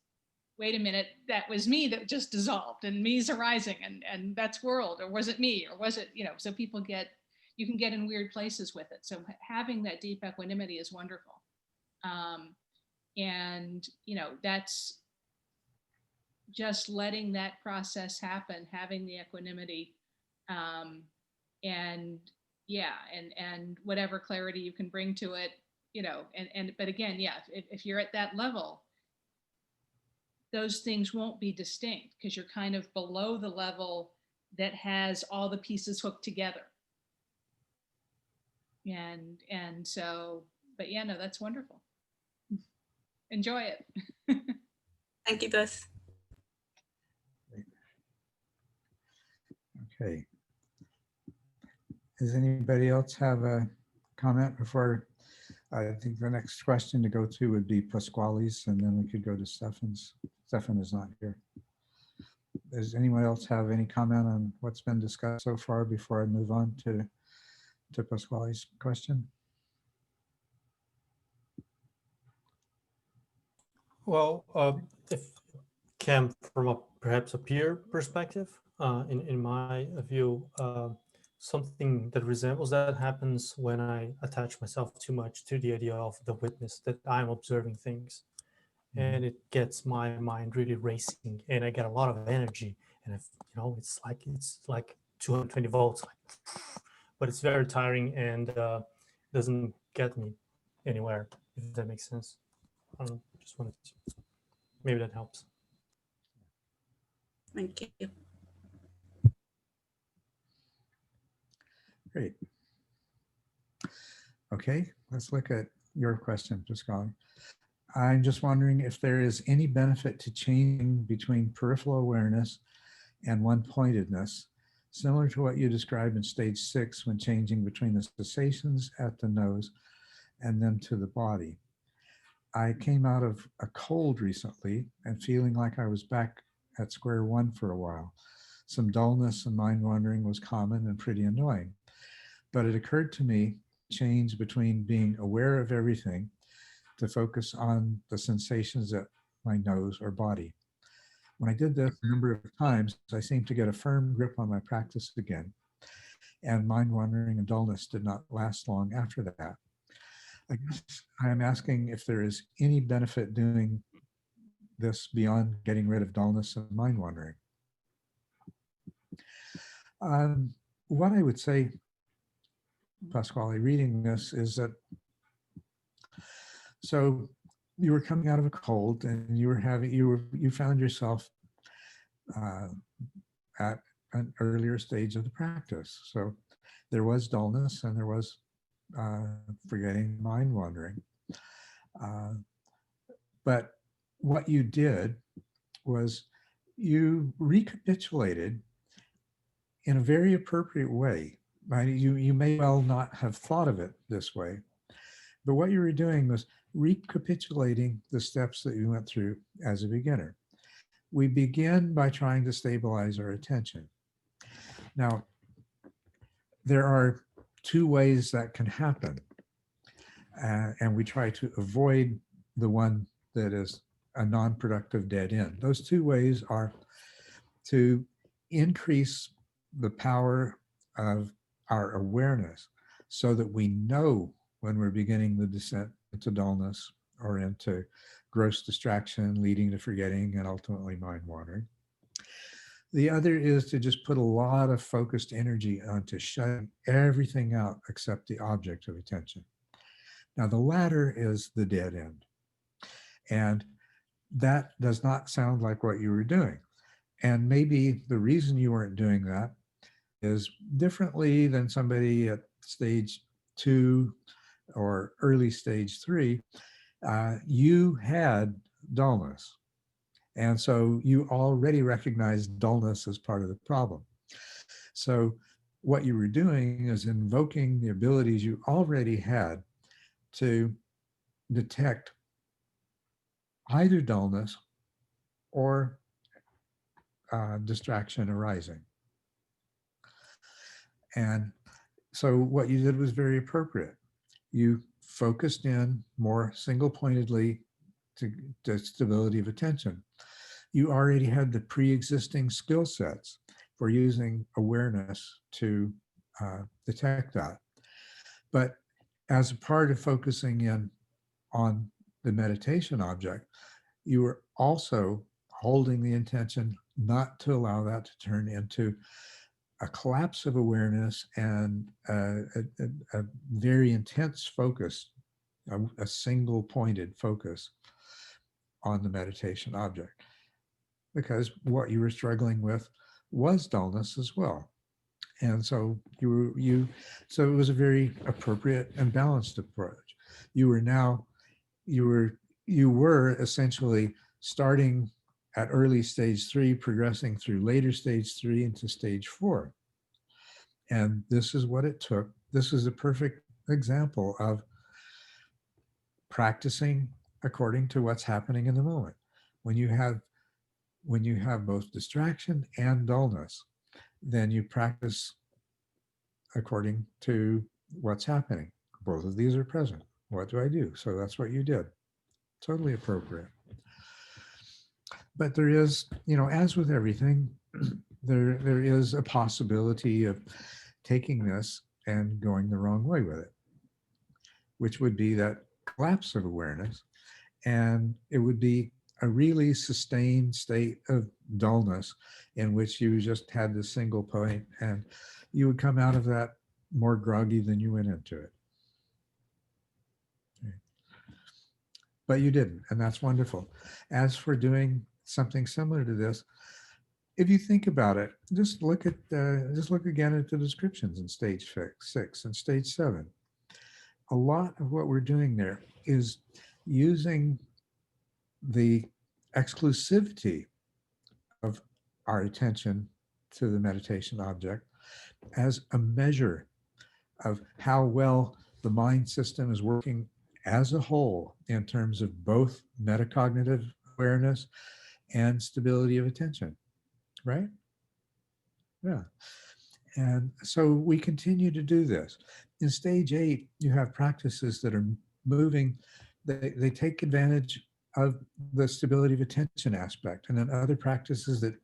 wait a minute, that was me that just dissolved, and me's arising, and that's world, or was it me, or was it, so you can get in weird places with it. So having that deep equanimity is wonderful. And, that's just letting that process happen, having the equanimity, and whatever clarity you can bring to it, but again, if you're at that level, those things won't be distinct because you're kind of below the level that has all the pieces hooked together. And so, but yeah, no, that's wonderful. Enjoy it. Thank you both. Okay. Does anybody else have a comment before? I think the next question to go to would be Pasquale's, and then we could go to Stefan's. Stefan is not here. Does anyone else have any comment on what's been discussed so far before I move on to Pasquale's question? Well, if Cam, from perhaps a peer perspective, in my view, something that resembles that happens when I attach myself too much to the idea of the witness, that I'm observing things, and it gets my mind really racing, and I get a lot of energy, and it's like 220 volts, but it's very tiring and doesn't get me anywhere, if that makes sense. I don't know, just wanted to, maybe that helps. Thank you. Great. Okay, let's look at your question, Pasquale. I'm just wondering if there is any benefit to changing between peripheral awareness and one-pointedness, similar to what you described in stage 6 when changing between the sensations at the nose and then to the body. I came out of a cold recently and feeling like I was back at square one for a while. Some dullness and mind wandering was common and pretty annoying. But it occurred to me, change between being aware of everything to focus on the sensations at my nose or body. When I did this a number of times, I seemed to get a firm grip on my practice again, and mind wandering and dullness did not last long after that. I guess I'm asking if there is any benefit doing this beyond getting rid of dullness and mind wandering. What I would say, Pasquale, reading this is that, so you were coming out of a cold and you found yourself at an earlier stage of the practice. So there was dullness and there was forgetting, mind wandering. But what you did was you recapitulated in a very appropriate way. Right? You may well not have thought of it this way, but what you were doing was recapitulating the steps that you went through as a beginner. We begin by trying to stabilize our attention. Now, there are two ways that can happen, and we try to avoid the one that is a non-productive dead end. Those two ways are to increase the power of our awareness so that we know when we're beginning the descent into dullness or into gross distraction leading to forgetting and ultimately mind wandering. The other is to just put a lot of focused energy onto shutting everything out except the object of attention. Now, the latter is the dead end. And that does not sound like what you were doing. And maybe the reason you weren't doing that is differently than somebody at stage 2 or early stage 3. You had dullness. And so you already recognized dullness as part of the problem. So what you were doing is invoking the abilities you already had to detect either dullness or distraction arising. And so what you did was very appropriate. You focused in more single-pointedly to stability of attention. You already had the pre-existing skill sets for using awareness to detect that. But as a part of focusing in on the meditation object, you were also holding the intention not to allow that to turn into a collapse of awareness and a very intense focus, a single pointed focus on the meditation object. Because what you were struggling with was dullness as well. And so so it was a very appropriate and balanced approach. You were essentially starting at early stage 3, progressing through later stage 3 into stage 4. And this is what it took. This is a perfect example of practicing according to what's happening in the moment. When you have both distraction and dullness, then you practice according to what's happening. Both of these are present. What do I do? So that's what you did. Totally appropriate. But there is, as with everything, there is a possibility of taking this and going the wrong way with it, which would be that collapse of awareness. And it would be a really sustained state of dullness in which you just had this single point, and you would come out of that more groggy than you went into it. Okay. But you didn't, and that's wonderful. As for doing something similar to this, if you think about it, just look again at the descriptions in stage 6 and stage 7. A lot of what we're doing there is using the exclusivity of our attention to the meditation object as a measure of how well the mind system is working as a whole in terms of both metacognitive awareness and stability of attention, right? Yeah. And so we continue to do this. In stage 8, you have practices that are moving, they take advantage of the stability of attention aspect, and then other practices that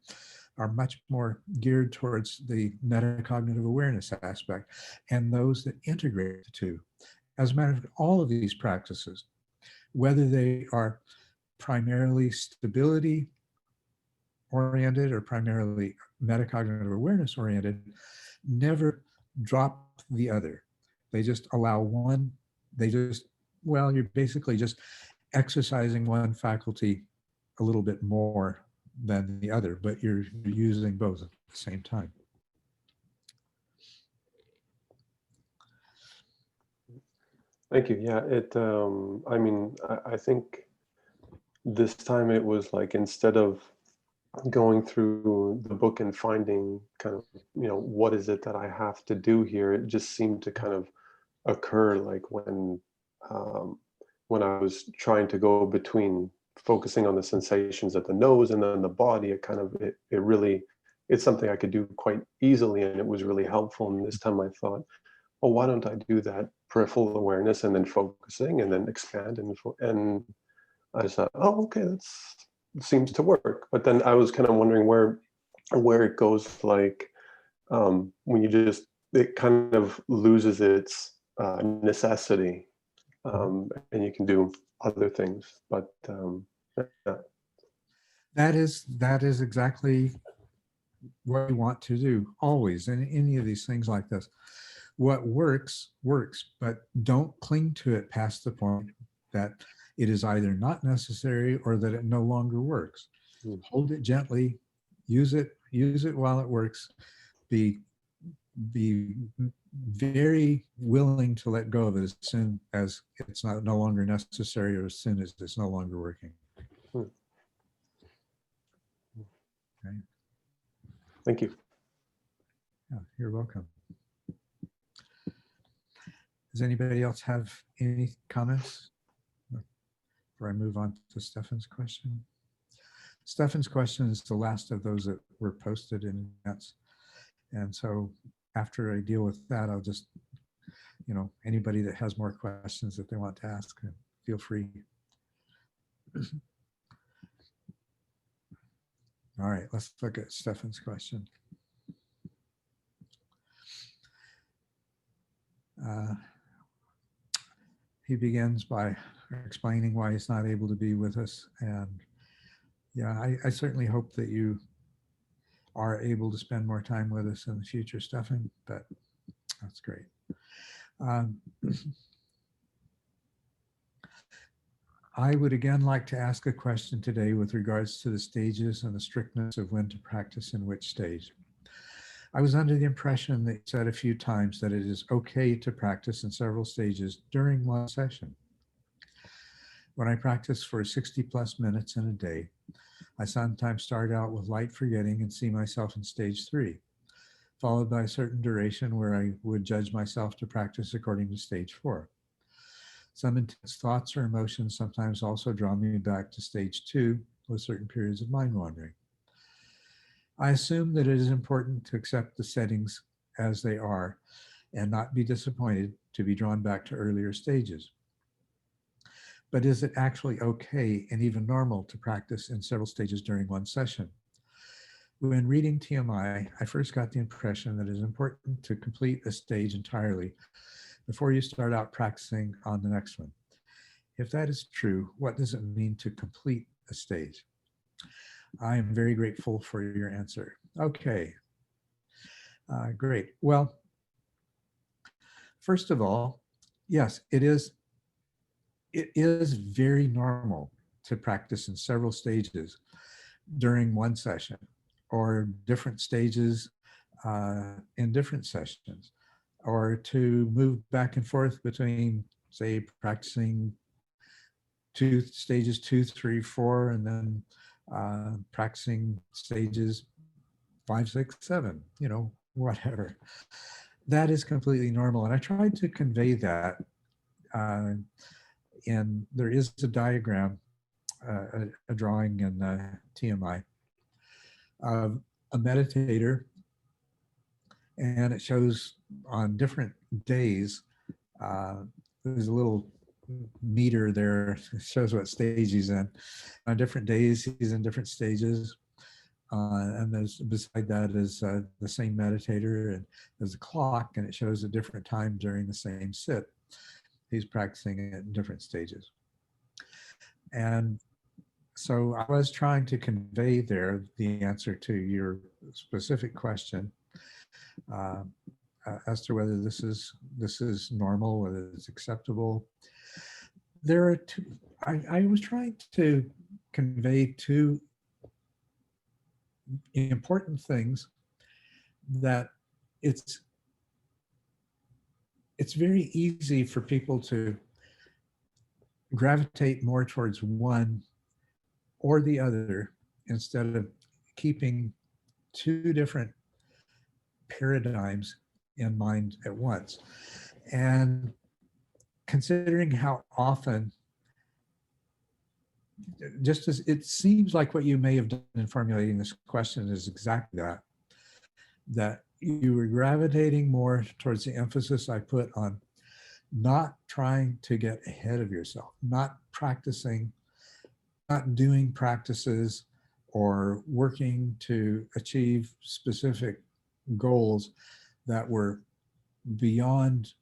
are much more geared towards the metacognitive awareness aspect, and those that integrate the two. As a matter of fact, all of these practices, whether they are primarily stability oriented or primarily metacognitive awareness oriented, never drop the other. They just allow one, you're basically just exercising one faculty a little bit more than the other, but you're using both at the same time. Thank you. Yeah, I think this time it was like, instead of going through the book and finding kind of, what is it that I have to do here, it just seemed to kind of occur, like when I was trying to go between focusing on the sensations at the nose and then the body, it's something I could do quite easily, and it was really helpful. And this time I thought, oh, why don't I do that peripheral awareness and then focusing and then expand, and I just thought, oh, okay, that seems to work. But then I was kind of wondering where it goes, like when it kind of loses its necessity, and you can do other things. But yeah. That is exactly what we want to do always in any of these things like this. What works, but don't cling to it past the point that it is either not necessary or that it no longer works. Hold it gently, use it while it works. Be very willing to let go of it as soon as it's no longer necessary, or as soon as it's no longer working. Okay. Thank you. Yeah, you're welcome. Does anybody else have any comments before I move on to Stefan's question? Stefan's question is the last of those that were posted in advance. And so after I deal with that, I'll just, anybody that has more questions that they want to ask, feel free. All right, let's look at Stefan's question. He begins by explaining why he's not able to be with us. And yeah, I certainly hope that you are able to spend more time with us in the future, Stefan, but that's great. I would again like to ask a question today with regards to the stages and the strictness of when to practice in which stage. I was under the impression that you said a few times that it is okay to practice in several stages during one session. When I practice for 60 plus minutes in a day, I sometimes start out with light forgetting and see myself in stage 3, followed by a certain duration where I would judge myself to practice according to stage 4. Some intense thoughts or emotions sometimes also draw me back to stage 2 with certain periods of mind wandering. I assume that it is important to accept the settings as they are and not be disappointed to be drawn back to earlier stages. But is it actually okay and even normal to practice in several stages during one session? When reading TMI, I first got the impression that it is important to complete a stage entirely before you start out practicing on the next one. If that is true, what does it mean to complete stage. I am very grateful for your answer. Okay, great. Well, first of all, yes, it is very normal to practice in several stages during one session, or different stages in different sessions, or to move back and forth between, say, practicing stages 2, 3, 4, and then practicing stages 5, 6, 7, whatever. That is completely normal. And I tried to convey that. And there is a diagram, a drawing in TMI of a meditator, and it shows on different days, there's a little meter there, it shows what stage he's in. On different days, he's in different stages. And there's beside that is the same meditator, and there's a clock, and it shows a different time during the same sit. He's practicing it in different stages. And so I was trying to convey there the answer to your specific question as to whether this is normal, whether it's acceptable. There are two. I was trying to convey two important things, that it's very easy for people to gravitate more towards one or the other instead of keeping two different paradigms in mind at once. And considering how often, just as it seems like what you may have done in formulating this question is exactly that you were gravitating more towards the emphasis I put on not trying to get ahead of yourself, not practicing, not doing practices or working to achieve specific goals that were beyond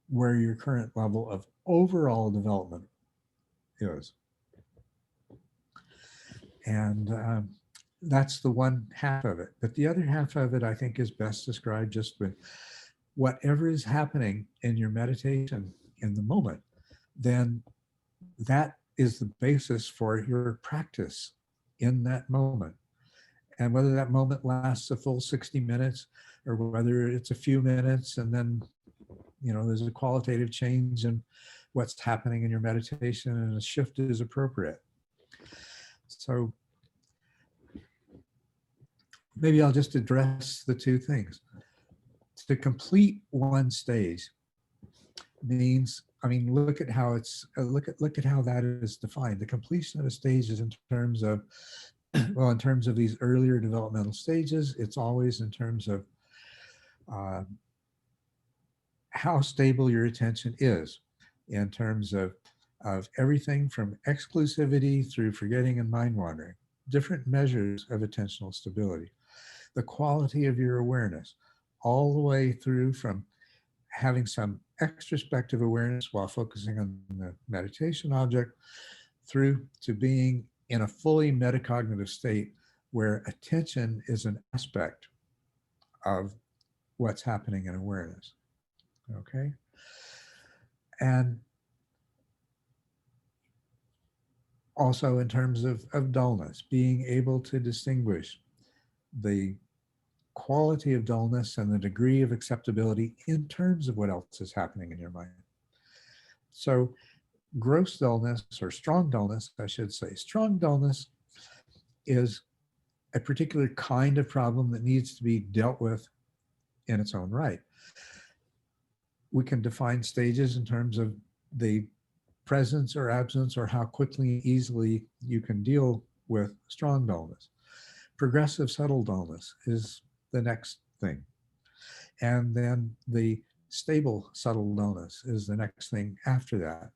where your current level of overall development is. And that's the one half of it. But the other half of it, I think, is best described just with whatever is happening in your meditation in the moment, then that is the basis for your practice in that moment. And whether that moment lasts a full 60 minutes or whether it's a few minutes and then, there's a qualitative change in what's happening in your meditation and a shift is appropriate. So maybe I'll just address the two things. To complete one stage means, look at how it's look at how that is defined. The completion of a stage is in terms of, well, in terms of these earlier developmental stages, it's always in terms of how stable your attention is, in terms of everything from exclusivity through forgetting and mind wandering, different measures of attentional stability, the quality of your awareness, all the way through from having some extrospective awareness while focusing on the meditation object, through to being in a fully metacognitive state where attention is an aspect of what's happening in awareness. Okay? And also in terms of dullness, being able to distinguish the quality of dullness and the degree of acceptability in terms of what else is happening in your mind. So gross dullness, or strong dullness, I should say, strong dullness is a particular kind of problem that needs to be dealt with in its own right. We can define stages in terms of the presence or absence or how quickly and easily you can deal with strong dullness. Progressive subtle dullness is the next thing. And then the stable subtle dullness is the next thing after that.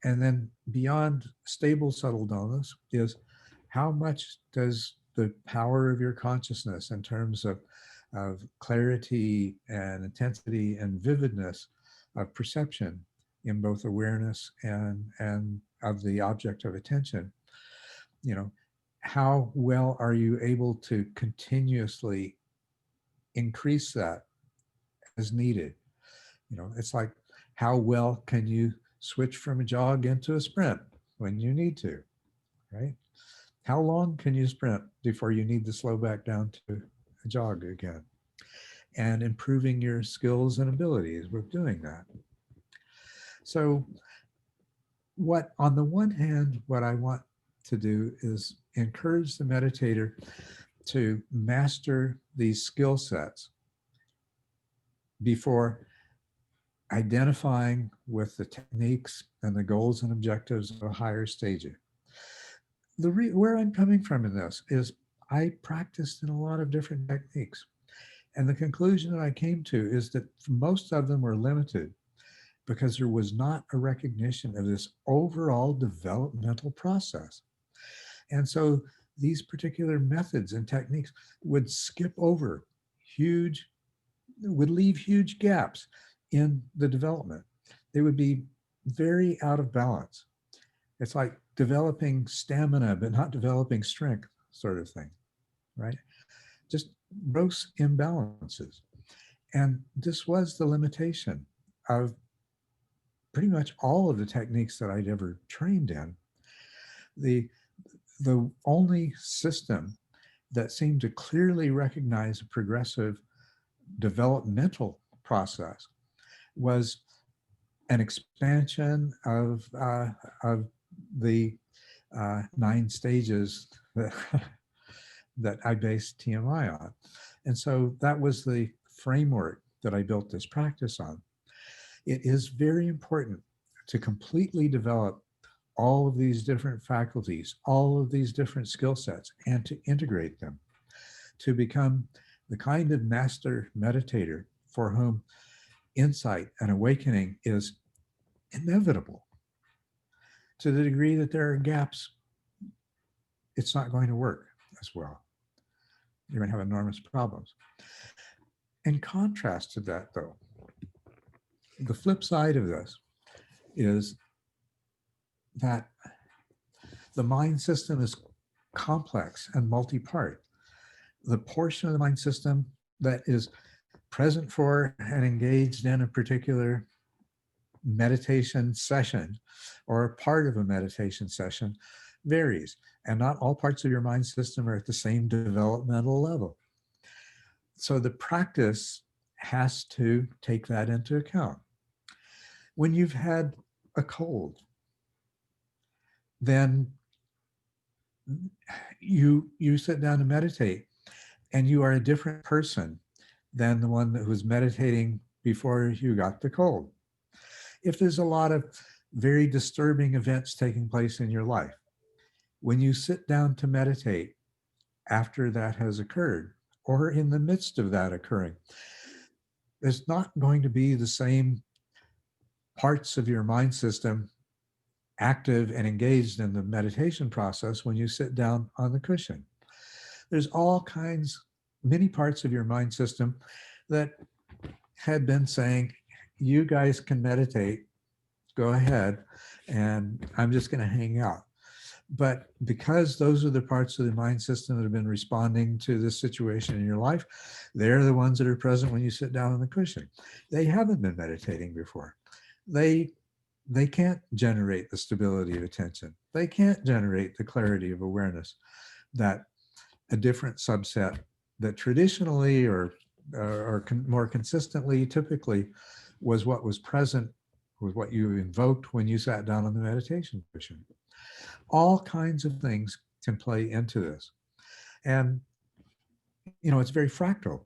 And then beyond stable subtle dullness is how much does the power of your consciousness in terms of clarity and intensity and vividness of perception in both awareness and of the object of attention, you know, how well are you able to continuously increase that as needed? You know, it's like, how well can you switch from a jog into a sprint when you need to, right? How long can you sprint before you need to slow back down to a jog again? And improving your skills and abilities with doing that. So what, on the one hand, what I want to do is encourage the meditator to master these skill sets before identifying with the techniques and the goals and objectives of a higher stage. Where I'm coming from in this is I practiced in a lot of different techniques. And the conclusion that I came to is that most of them were limited because there was not a recognition of this overall developmental process. And so these particular methods and techniques would skip over would leave huge gaps in the development. They would be very out of balance. It's like developing stamina, but not developing strength, sort of thing, right? Just gross imbalances. And this was the limitation of pretty much all of the techniques that I'd ever trained in. The only system that seemed to clearly recognize a progressive developmental process was an expansion of the 9 stages that I based TMI on. And so that was the framework that I built this practice on. It is very important to completely develop all of these different faculties, all of these different skill sets, and to integrate them to become the kind of master meditator for whom insight and awakening is inevitable. To the degree that there are gaps, it's not going to work as well. You're going to have enormous problems. In contrast to that, though, the flip side of this is that the mind system is complex and multi-part. The portion of the mind system that is present for and engaged in a particular meditation session or a part of a meditation session varies, and not all parts of your mind system are at the same developmental level. So the practice has to take that into account. When you've had a cold, then you sit down to meditate, and you are a different person than the one that was meditating before you got the cold. If there's a lot of very disturbing events taking place in your life, when you sit down to meditate after that has occurred, or in the midst of that occurring, there's not going to be the same parts of your mind system active and engaged in the meditation process when you sit down on the cushion. There's all kinds, many parts of your mind system that had been saying, you guys can meditate, go ahead, and I'm just going to hang out. But because those are the parts of the mind system that have been responding to this situation in your life, they're the ones that are present when you sit down on the cushion. They haven't been meditating before. They can't generate the stability of attention. They can't generate the clarity of awareness that a different subset that traditionally or more consistently, typically, was what was present, was what you invoked when you sat down on the meditation cushion. All kinds of things can play into this. And, you know, it's very fractal.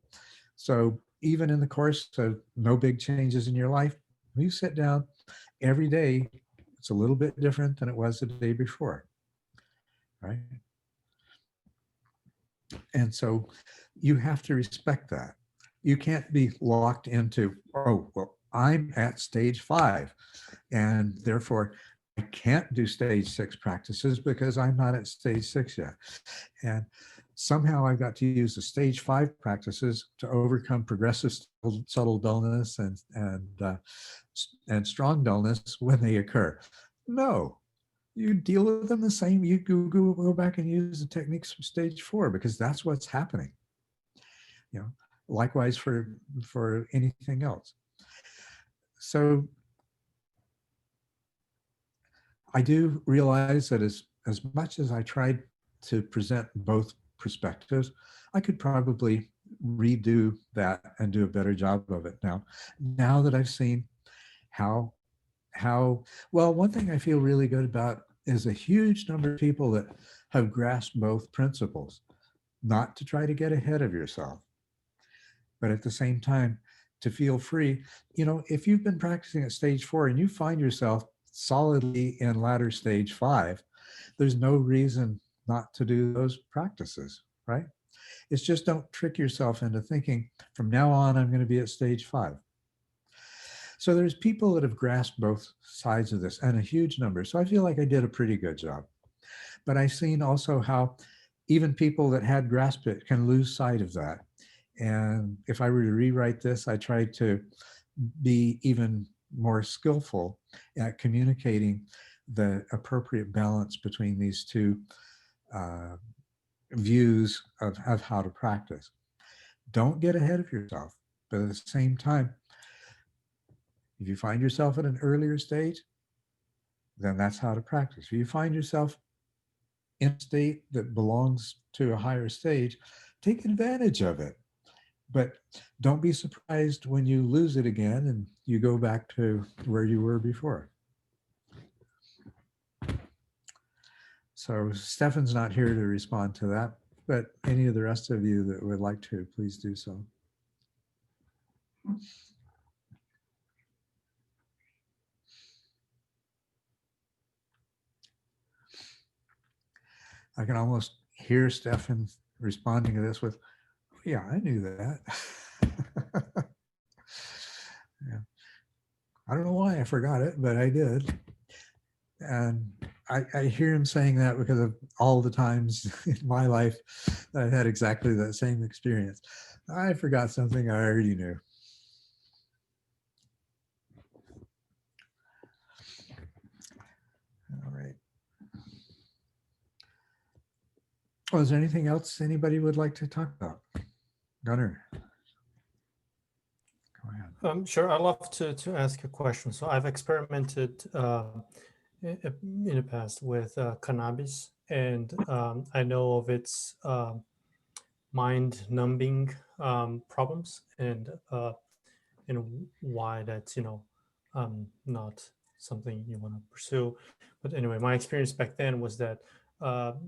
So even in the course of no big changes in your life, when you sit down every day, it's a little bit different than it was the day before, right? And so you have to respect that. You can't be locked into, oh, well, I'm at stage 5, and therefore I can't do stage 6 practices because I'm not at stage 6 yet. And somehow I've got to use the stage 5 practices to overcome progressive subtle dullness and strong dullness when they occur. No, you deal with them the same. You go back and use the techniques from stage 4 because that's what's happening. You know, likewise for anything else. So I do realize that as much as I tried to present both perspectives, I could probably redo that and do a better job of it now that I've seen how well, one thing I feel really good about is a huge number of people that have grasped both principles, not to try to get ahead of yourself, but at the same time to feel free. You know, if you've been practicing at stage 4 and you find yourself solidly in latter stage 5, there's no reason not to do those practices, right? It's just don't trick yourself into thinking from now on I'm going to be at stage 5. So there's people that have grasped both sides of this, and a huge number. So I feel like I did a pretty good job. But I've seen also how even people that had grasped it can lose sight of that. And if I were to rewrite this, I try to be even more skillful at communicating the appropriate balance between these two views of how to practice. Don't get ahead of yourself, but at the same time, if you find yourself at an earlier stage, then that's how to practice. If you find yourself in a state that belongs to a higher stage, take advantage of it. But don't be surprised when you lose it again and you go back to where you were before. So Stefan's not here to respond to that, but any of the rest of you that would like to, please do so. I can almost hear Stefan responding to this with, yeah, I knew that. Yeah. I don't know why I forgot it, but I did. And I hear him saying that because of all the times in my life that I've had exactly that same experience. I forgot something I already knew. All right. Well, is there anything else anybody would like to talk about? Gunnar. Go ahead. Sure, I'd love to ask a question. So I've experimented in the past with cannabis, and I know of its mind numbing problems, and why that's not something you want to pursue. But anyway, my experience back then was that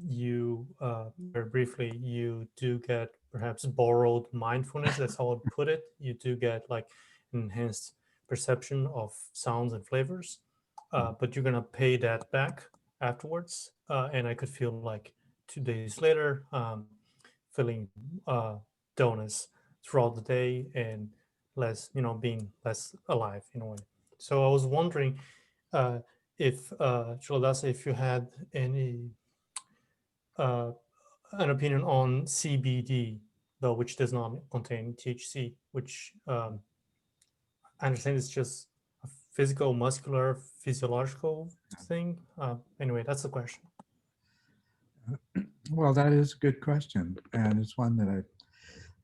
you very briefly, you do get perhaps borrowed mindfulness. That's how I'd put it. You do get like enhanced perception of sounds and flavors, but you're gonna pay that back afterwards. And I could feel like 2 days later, feeling dullness throughout the day and less, being less alive in a way. So I was wondering if Culadasa, if you had any an opinion on CBD, though, which does not contain THC, which I understand it's just a physical, muscular, physiological thing. Anyway, that's the question. Well, that is a good question, and it's one that I've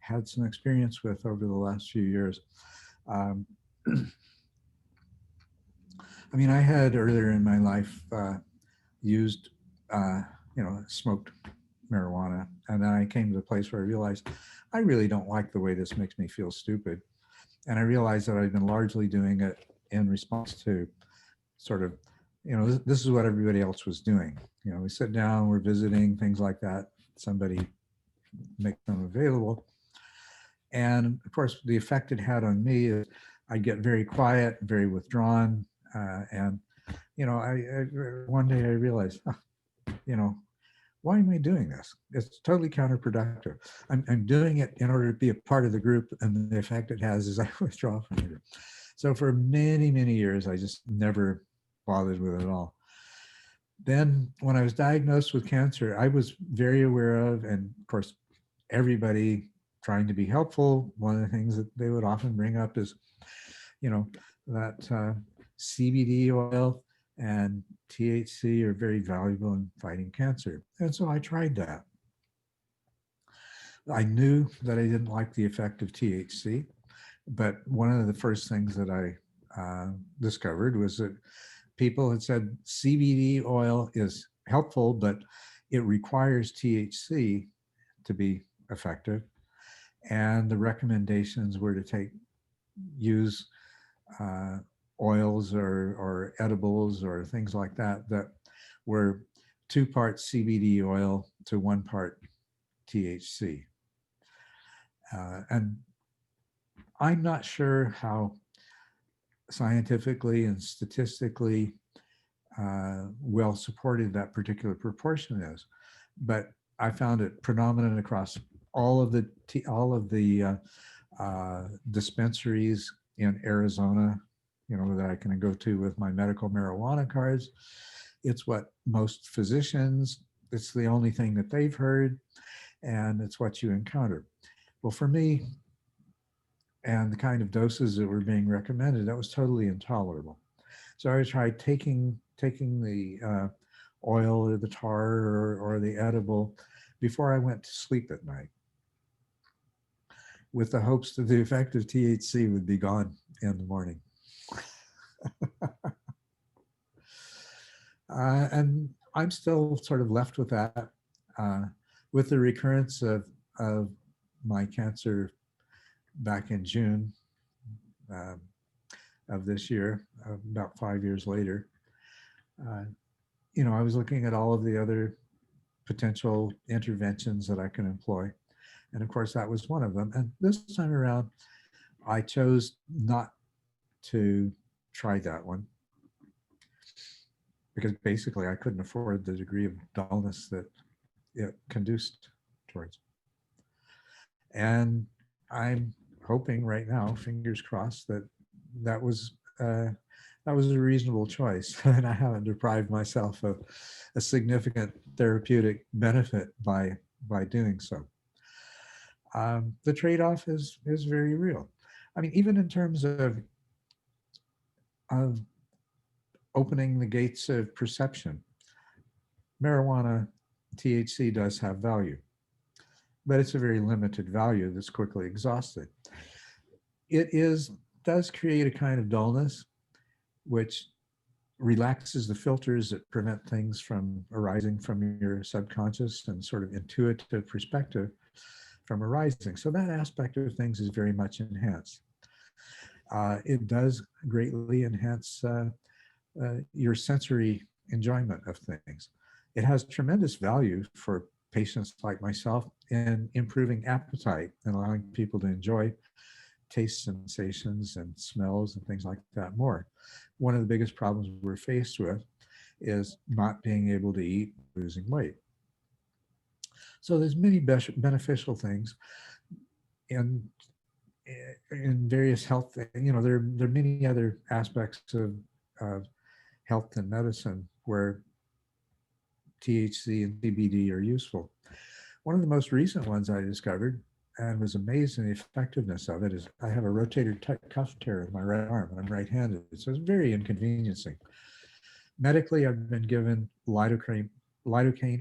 had some experience with over the last few years. I mean, I had earlier in my life used, smoked marijuana, and then I came to the place where I realized I really don't like the way this makes me feel stupid, and I realized that I've been largely doing it in response to sort of, this is what everybody else was doing. We sit down, we're visiting, things like that. Somebody makes them available. And of course, the effect it had on me is I'd get very quiet, very withdrawn. And, one day I realized, why am I doing this? It's totally counterproductive. I'm doing it in order to be a part of the group, and the effect it has is I withdraw from the group. So for many, many years, I just never bothered with it at all. Then when I was diagnosed with cancer, I was very aware of, and of course, everybody trying to be helpful, one of the things that they would often bring up is, that CBD oil and THC are very valuable in fighting cancer. And so I tried that. I knew that I didn't like the effect of THC, but one of the first things that I discovered was that people had said CBD oil is helpful, but it requires THC to be effective. And the recommendations were to use oils or edibles or things like that that were 2 parts CBD oil to 1 part THC. And I'm not sure how scientifically and statistically well supported that particular proportion is, but I found it predominant across all of the dispensaries in Arizona, that I can go to with my medical marijuana cards. It's what most physicians, it's the only thing that they've heard, and it's what you encounter. Well, for me, and the kind of doses that were being recommended, that was totally intolerable. So I tried taking the oil or the tar or the edible before I went to sleep at night, with the hopes that the effect of THC would be gone in the morning. And I'm still sort of left with that. With the recurrence of my cancer back in June of this year, about 5 years later, I was looking at all of the other potential interventions that I can employ. And of course, that was one of them. And this time around, I chose not to try that one because basically I couldn't afford the degree of dullness that it conduced towards. And I'm hoping right now, fingers crossed, that was a reasonable choice, and I haven't deprived myself of a significant therapeutic benefit by doing so. The trade-off is very real. I mean, even in terms of opening the gates of perception, marijuana, THC does have value, but it's a very limited value that's quickly exhausted. It does create a kind of dullness, which relaxes the filters that prevent things from arising from your subconscious and sort of intuitive perspective from arising. So that aspect of things is very much enhanced. It does greatly enhance your sensory enjoyment of things. It has tremendous value for patients like myself in improving appetite and allowing people to enjoy taste sensations and smells and things like that more. One of the biggest problems we're faced with is not being able to eat, losing weight. So there's many beneficial things in various health. There are many other aspects of health and medicine where THC and CBD are useful. One of the most recent ones I discovered and was amazed in the effectiveness of it is I have a rotator cuff tear in my right arm and I'm right-handed. So it's very inconveniencing. Medically, I've been given lidocaine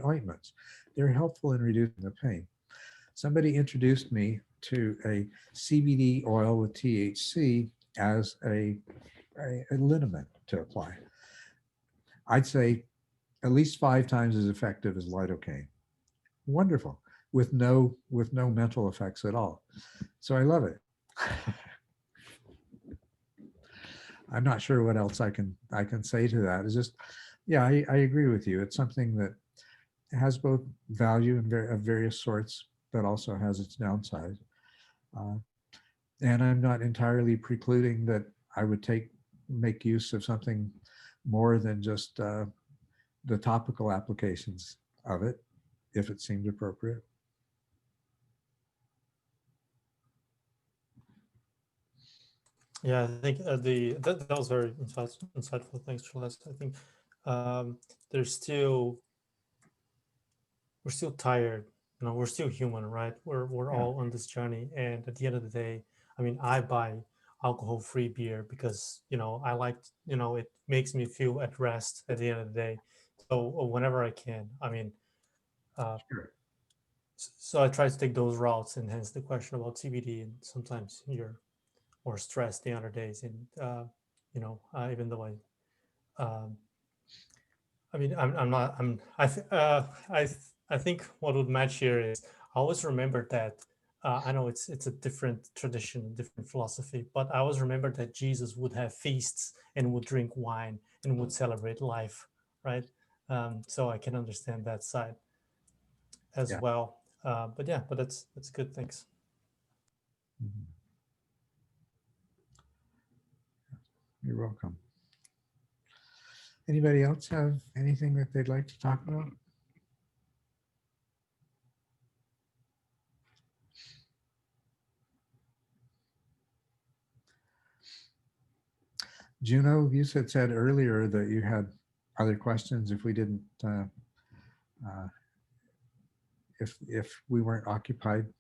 ointments. They're helpful in reducing the pain. Somebody introduced me to a CBD oil with THC as a liniment to apply. I'd say at least 5 times as effective as lidocaine. Wonderful, with no mental effects at all. So I love it. I'm not sure what else I can say to that. It's just, yeah, I agree with you. It's something that has both value of various sorts, but also has its downside. And I'm not entirely precluding that I would make use of something more than just the topical applications of it, if it seemed appropriate. Yeah, I think that was very insightful. Thanks, Charles. I think we're still tired. We're still human, right? We're all on this journey, and at the end of the day, I mean, I buy alcohol-free beer because, I like, it makes me feel at rest at the end of the day. So whenever I can, I mean, Sure. so I try to take those routes, and hence the question about CBD. And sometimes you're more stressed the other days, and even though I mean, I'm not. I think what would match here is I always remember that. I know it's a different tradition, different philosophy, but I always remember that Jesus would have feasts and would drink wine and would celebrate life, right? So I can understand that side as Yeah. well. But that's good. Thanks. Mhm. You're welcome. Anybody else have anything that they'd like to talk about? Juno, you said earlier that you had other questions if we didn't, if we weren't occupied.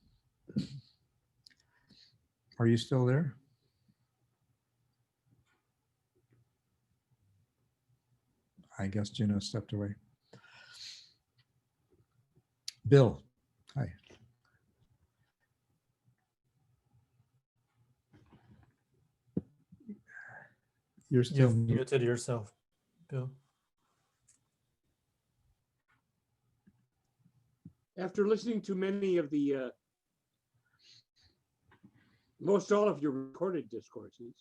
Are you still there? I guess Juno stepped away. Bill, hi. You're still You've muted yourself, Bill. After listening to many of the, most all of your recorded discourses,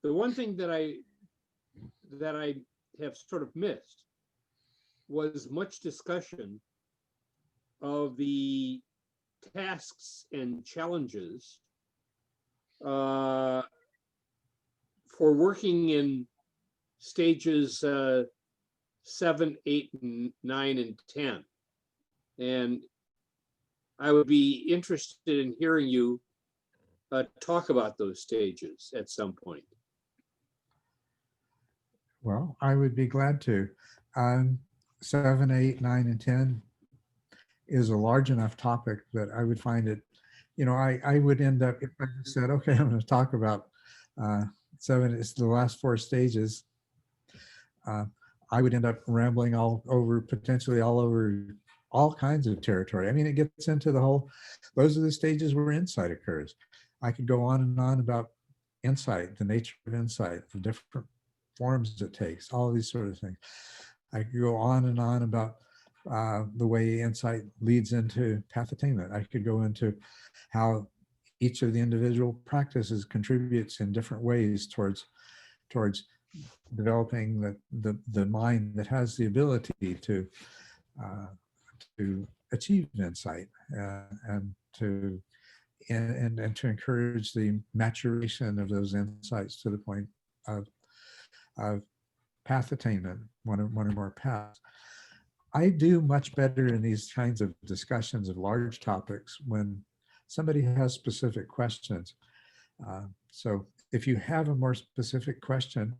the one thing that I have sort of missed was much discussion of the tasks and challenges for working in stages 7, 8, 9, and 10. And I would be interested in hearing you talk about those stages at some point. Well, I would be glad to. 7, 8, 9, and 10 is a large enough topic that I would find it, I would end up, if I just said, okay, I'm going to talk about 7, it's the last 4 stages. I would end up rambling potentially all over all kinds of territory. I mean, it gets into those are the stages where insight occurs. I could go on and on about insight, the nature of insight, the different forms it takes, all of these sort of things. I could go on and on about the way insight leads into path attainment. I could go into how each of the individual practices contributes in different ways towards developing the mind that has the ability to achieve insight and to encourage the maturation of those insights to the point of path attainment, one or more paths. I do much better in these kinds of discussions of large topics when somebody has specific questions. So if you have a more specific question,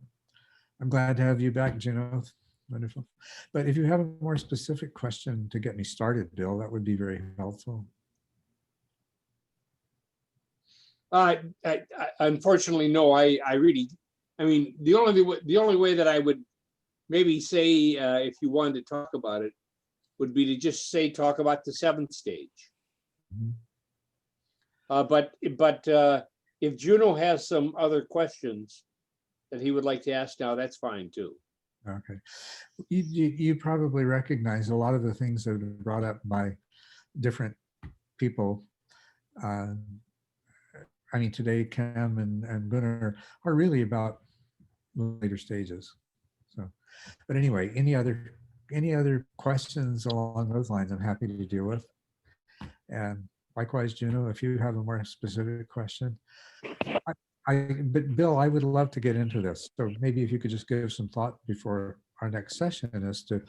I'm glad to have you back, Juno. Wonderful. But if you have a more specific question to get me started, Bill, that would be very helpful. Unfortunately, no. I mean, the only way that I would maybe say, if you wanted to talk about it, would be to just say talk about the 7th stage. Mm-hmm. But if Juno has some other questions that he would like to ask now, that's fine too. Okay. You probably recognize a lot of the things that are brought up by different people. I mean, today, Cam and Gunnar are really about later stages. So, but anyway, any other questions along those lines, I'm happy to deal with. And likewise, Juno, if you have a more specific question. But Bill, I would love to get into this. So maybe if you could just give some thought before our next session is to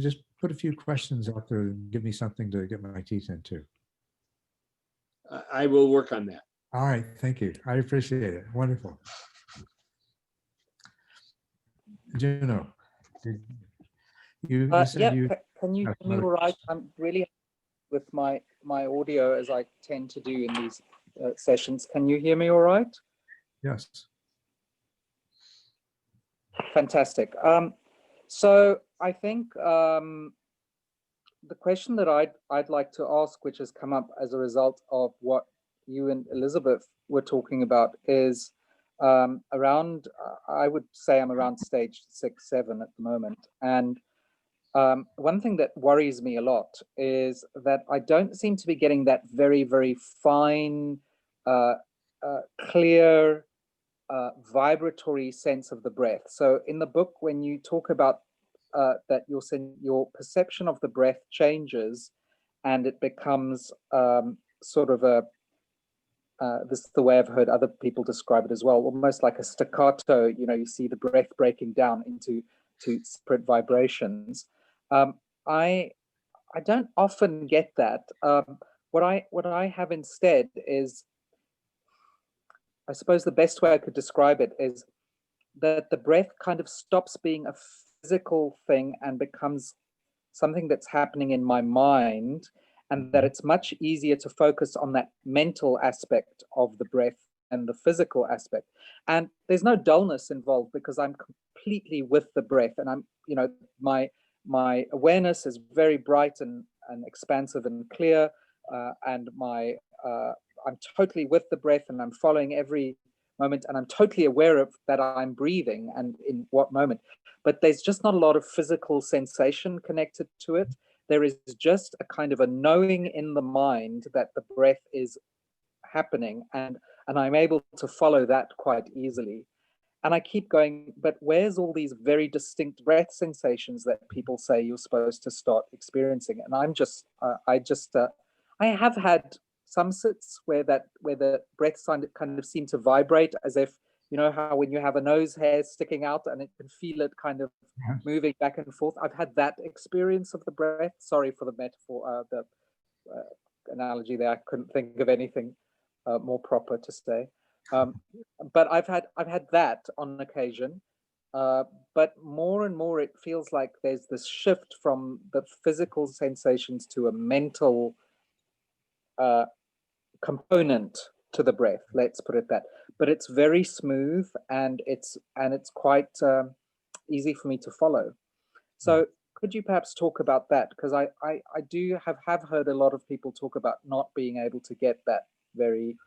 just put a few questions out there and give me something to get my teeth into. I will work on that. All right, thank you. I appreciate it. Wonderful. Juno, you said yeah, can you hear me all right? I'm really with my audio, as I tend to do in these sessions. Can you hear me all right? Yes. Fantastic. So I think the question that I'd like to ask, which has come up as a result of what you and Elizabeth were talking about, is around, I would say I'm around stage 6, 7 at the moment. And one thing that worries me a lot is that I don't seem to be getting that very, very fine, clear, vibratory sense of the breath. So in the book, when you talk about that your perception of the breath changes and it becomes sort of a, this is the way I've heard other people describe it as well, almost like a staccato, you know, you see the breath breaking down into separate vibrations. I don't often get that. What I have instead is, I suppose the best way I could describe it is that the breath kind of stops being a physical thing and becomes something that's happening in my mind, and that it's much easier to focus on that mental aspect of the breath and the physical aspect. And there's no dullness involved because I'm completely with the breath, and I'm, you know, my awareness is very bright and expansive and clear, and I'm totally with the breath, and I'm following every moment, and I'm totally aware of that I'm breathing and in what moment. But there's just not a lot of physical sensation connected to it. There is just a kind of a knowing in the mind that the breath is happening, and I'm able to follow that quite easily. And I keep going, but where's all these very distinct breath sensations that people say you're supposed to start experiencing? And I'm just, I have had some sits where the breath kind of seem to vibrate, as if, you know, how when you have a nose hair sticking out and it can feel it kind of moving back and forth. I've had that experience of the breath. Sorry for the metaphor, the analogy there. I couldn't think of anything more proper to say. But I've had that on occasion. But more and more, it feels like there's this shift from the physical sensations to a mental component to the breath, let's put it that. But it's very smooth, and it's quite easy for me to follow. So could you perhaps talk about that? Because I do have heard a lot of people talk about not being able to get that very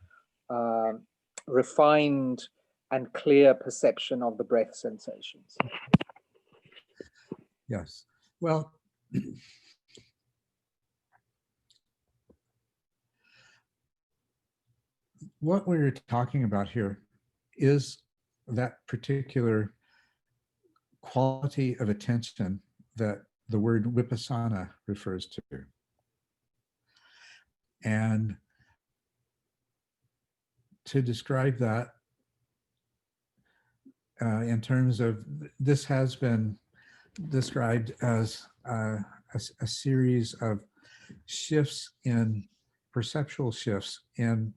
refined and clear perception of the breath sensations. Yes. Well, what we're talking about here is that particular quality of attention that the word vipassana refers to. And to describe that in terms of, this has been described as a series of shifts in perceptual shifts in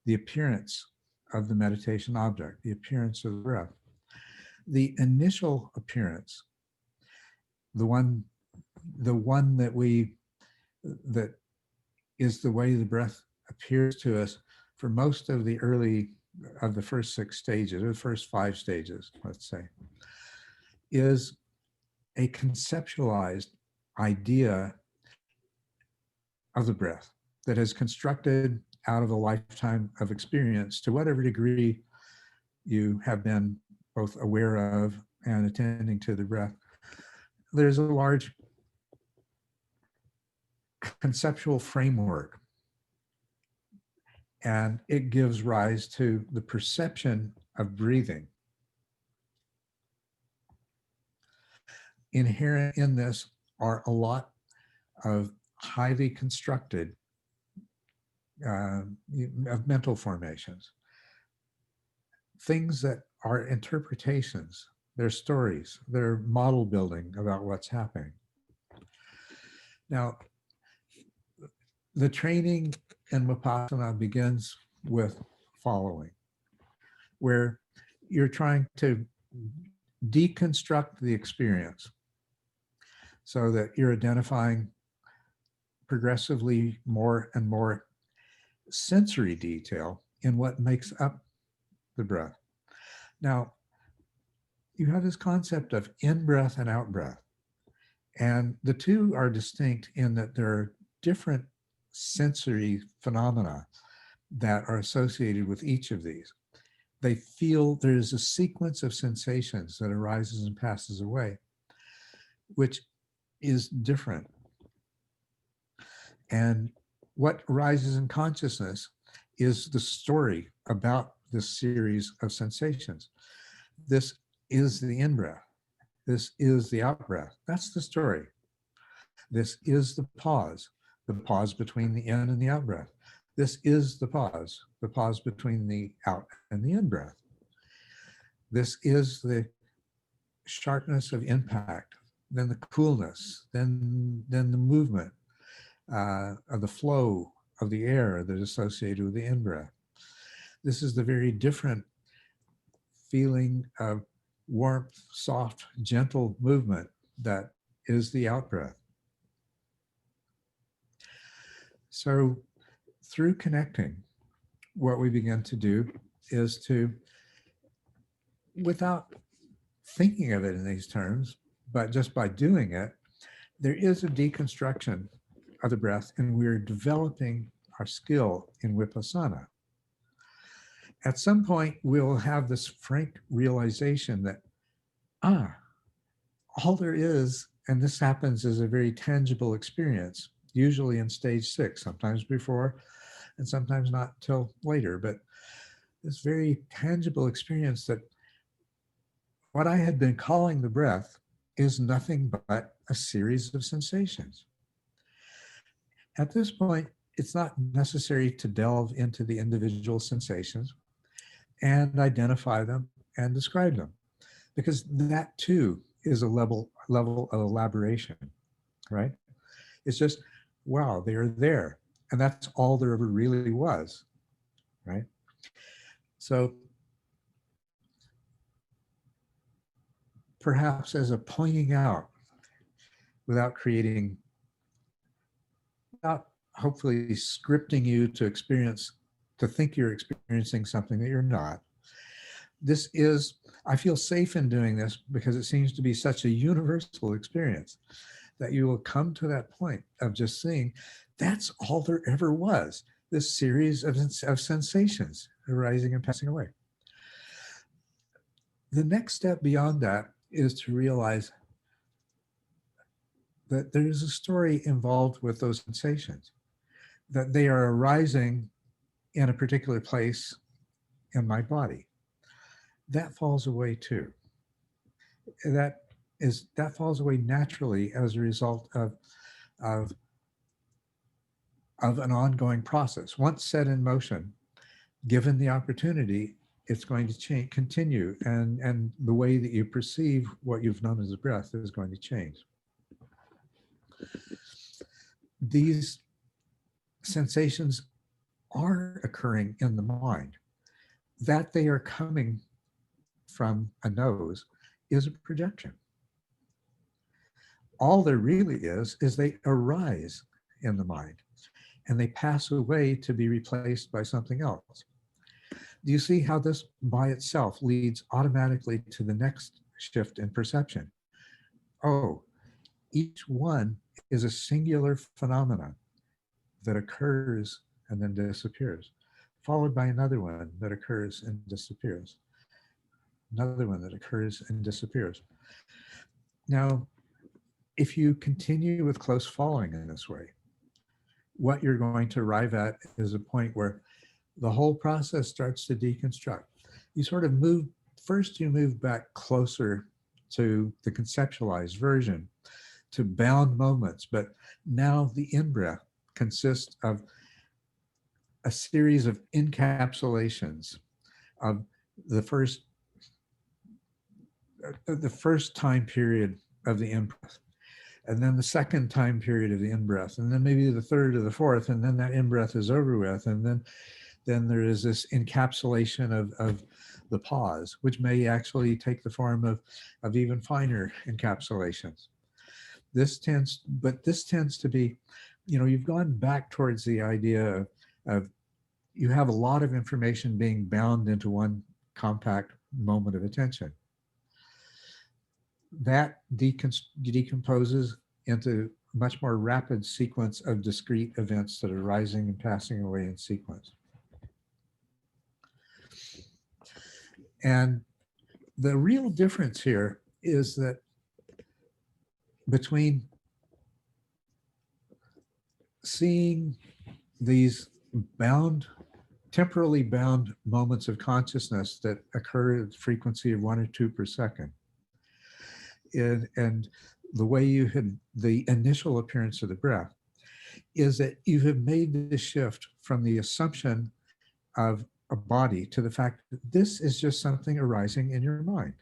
the appearance of the meditation object, the appearance of the breath. The initial appearance, the one that is the way the breath appears to us for most of the first 6 stages, or the first 5 stages, let's say, is a conceptualized idea of the breath that is constructed out of a lifetime of experience, to whatever degree you have been both aware of and attending to the breath. There's a large conceptual framework, and it gives rise to the perception of breathing. Inherent in this are a lot of highly constructed of mental formations, things that are interpretations, they're stories, they're model building about what's happening. Now, the training in Vipassana begins with following, where you're trying to deconstruct the experience so that you're identifying progressively more and more sensory detail in what makes up the breath. Now, you have this concept of in-breath and out-breath. And the two are distinct in that there are different sensory phenomena that are associated with each of these. They feel there's a sequence of sensations that arises and passes away, which is different. And what arises in consciousness is the story about this series of sensations. This is the in-breath. This is the out-breath. That's the story. This is the pause between the in and the out-breath. This is the pause between the out and the in-breath. This is the sharpness of impact, then the coolness, then the movement of the flow of the air that is associated with the in-breath. This is the very different feeling of warmth, soft, gentle movement that is the out-breath. So through connecting, what we begin to do is to, without thinking of it in these terms, but just by doing it, there is a deconstruction of the breath, and we're developing our skill in Vipassana. At some point, we'll have this frank realization that, all there is, and this happens as a very tangible experience, usually in stage 6, sometimes before, and sometimes not till later, but this very tangible experience that what I had been calling the breath is nothing but a series of sensations. At this point, it's not necessary to delve into the individual sensations and identify them and describe them, because that too is a level of elaboration, right? It's just, wow, they're there. And that's all there ever really was, right? So perhaps as a pointing out, without hopefully scripting you to think you're experiencing something that you're not. This is, I feel safe in doing this because it seems to be such a universal experience that you will come to that point of just seeing that's all there ever was, this series of sensations arising and passing away. The next step beyond that is to realize that there's a story involved with those sensations, that they are arising in a particular place in my body. That falls away too. That falls away naturally as a result of an ongoing process. Once set in motion, given the opportunity, it's going to continue, and the way that you perceive what you've known as a breath is going to change. These sensations are occurring in the mind. That they are coming from a nose is a projection. All there really is they arise in the mind and they pass away to be replaced by something else. Do you see how this by itself leads automatically to the next shift in perception? Oh, each one is a singular phenomenon that occurs and then disappears, followed by another one that occurs and disappears, another one that occurs and disappears. Now, if you continue with close following in this way, what you're going to arrive at is a point where the whole process starts to deconstruct. You sort of move back closer to the conceptualized version, to bound moments, but now the in-breath consists of a series of encapsulations of the first time period of the in-breath, and then the second time period of the in-breath, and then maybe the third or the fourth, and then that in-breath is over with, and then there is this encapsulation of the pause, which may actually take the form of even finer encapsulations. This tends to be you've gone back towards the idea of you have a lot of information being bound into one compact moment of attention. That decomposes into a much more rapid sequence of discrete events that are rising and passing away in sequence. And the real difference here is that between seeing these temporally bound moments of consciousness that occur at a frequency of 1 or 2 per second, and the way you had the initial appearance of the breath, is that you have made this shift from the assumption of a body to the fact that this is just something arising in your mind.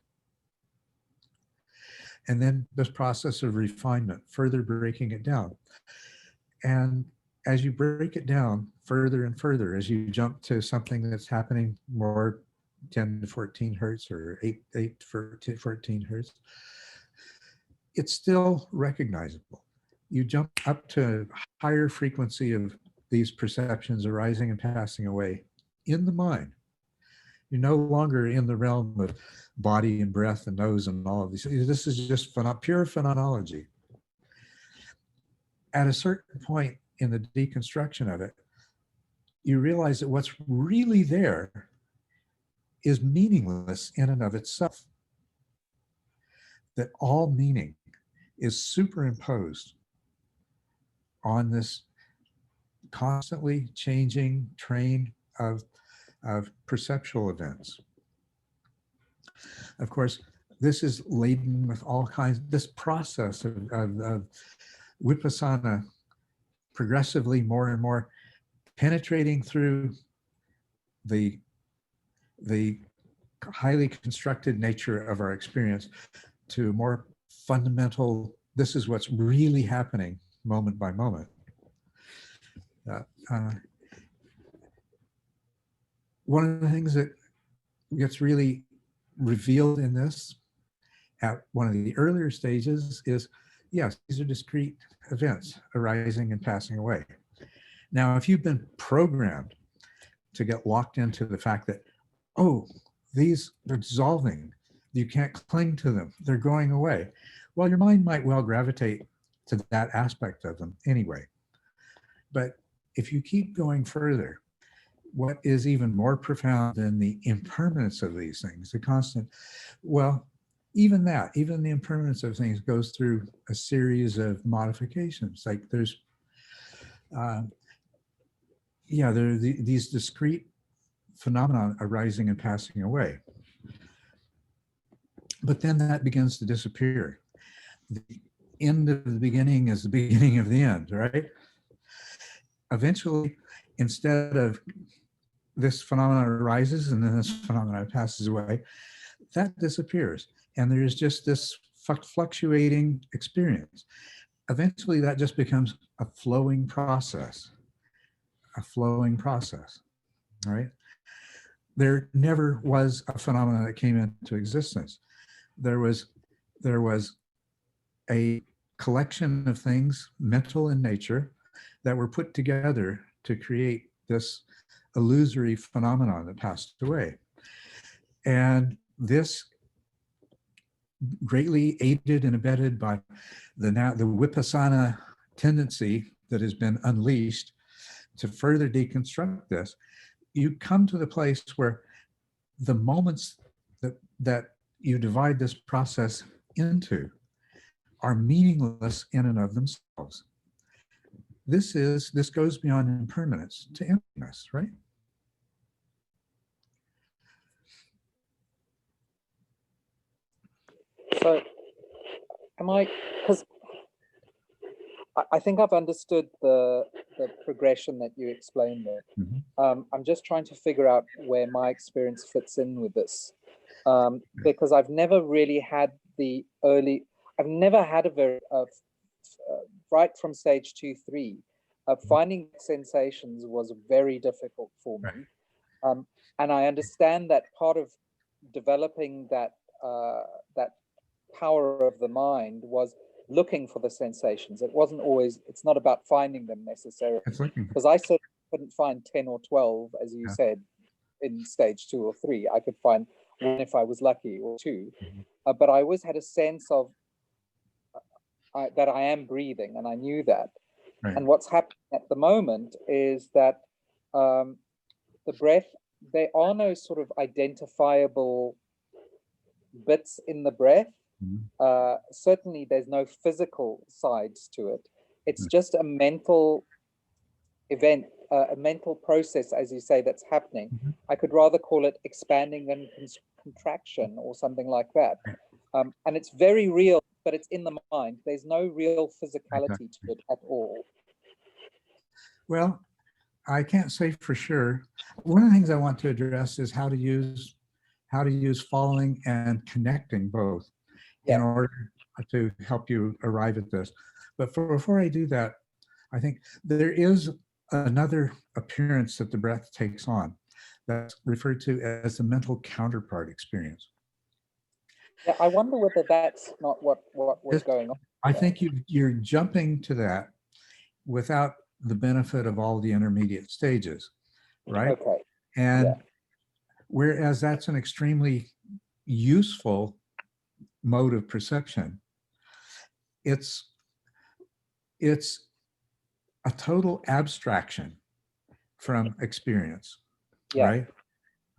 And then this process of refinement, further breaking it down. And as you break it down further and further, as you jump to something that's happening more 10 to 14 hertz or 8 to 14 hertz, it's still recognizable. You jump up to a higher frequency of these perceptions arising and passing away in the mind. You're no longer in the realm of body and breath and nose and all of these. This is just pure phenomenology. At a certain point in the deconstruction of it, you realize that what's really there is meaningless in and of itself. That all meaning is superimposed on this constantly changing train of perceptual events. Of course, this is laden with all kinds, this process of vipassana progressively more and more penetrating through the highly constructed nature of our experience to more fundamental, this is what's really happening moment by moment. One of the things that gets really revealed in this at one of the earlier stages is, yes, these are discrete events arising and passing away. Now, if you've been programmed to get locked into the fact that, oh, these are dissolving, you can't cling to them, they're going away. Well, your mind might well gravitate to that aspect of them anyway. But if you keep going further, what is even more profound than the impermanence of these things, the constant, well, even the impermanence of things goes through a series of modifications. Like there's, there are these discrete phenomena arising and passing away. But then that begins to disappear. The end of the beginning is the beginning of the end, right? Eventually, instead of this phenomenon arises and then this phenomenon passes away, that disappears. And there's just this fluctuating experience. Eventually, that just becomes a flowing process, right? There never was a phenomenon that came into existence. There was a collection of things, mental in nature, that were put together to create this illusory phenomenon that passed away. And this, greatly aided and abetted by the vipassana tendency that has been unleashed to further deconstruct this, you come to the place where the moments that you divide this process into are meaningless in and of themselves. This goes beyond impermanence to emptiness, right? So because I think I've understood the progression that you explained there. Mm-hmm. I'm just trying to figure out where my experience fits in with this. Because I've never really had I've never had a very, right from stage 2, 3, finding sensations was very difficult for me. Right. And I understand that part of developing that power of the mind was looking for the sensations. It wasn't always, it's not about finding them necessarily, It's looking. because I certainly couldn't find 10 or 12, as you Yeah. said, in stage 2 or 3. I could find one if I was lucky, or 2. But I always had a sense of that I am breathing, and I knew that. Right. And what's happening at the moment is that the breath, there are no sort of identifiable bits in the breath. Certainly there's no physical sides to it. It's just a mental event, a mental process, as you say, that's happening. I could rather call it expanding than contraction or something like that. And it's very real, but it's in the mind. There's no real physicality to it at all. Well, I can't say for sure. One of the things I want to address is how to use following and connecting both in order to help you arrive at this. But before I do that, I think there is another appearance that the breath takes on that's referred to as the mental counterpart experience. Yeah, I wonder whether that's not what was going on. I think you're jumping to that without the benefit of all the intermediate stages, right? Okay. And whereas that's an extremely useful mode of perception, it's a total abstraction from experience, right?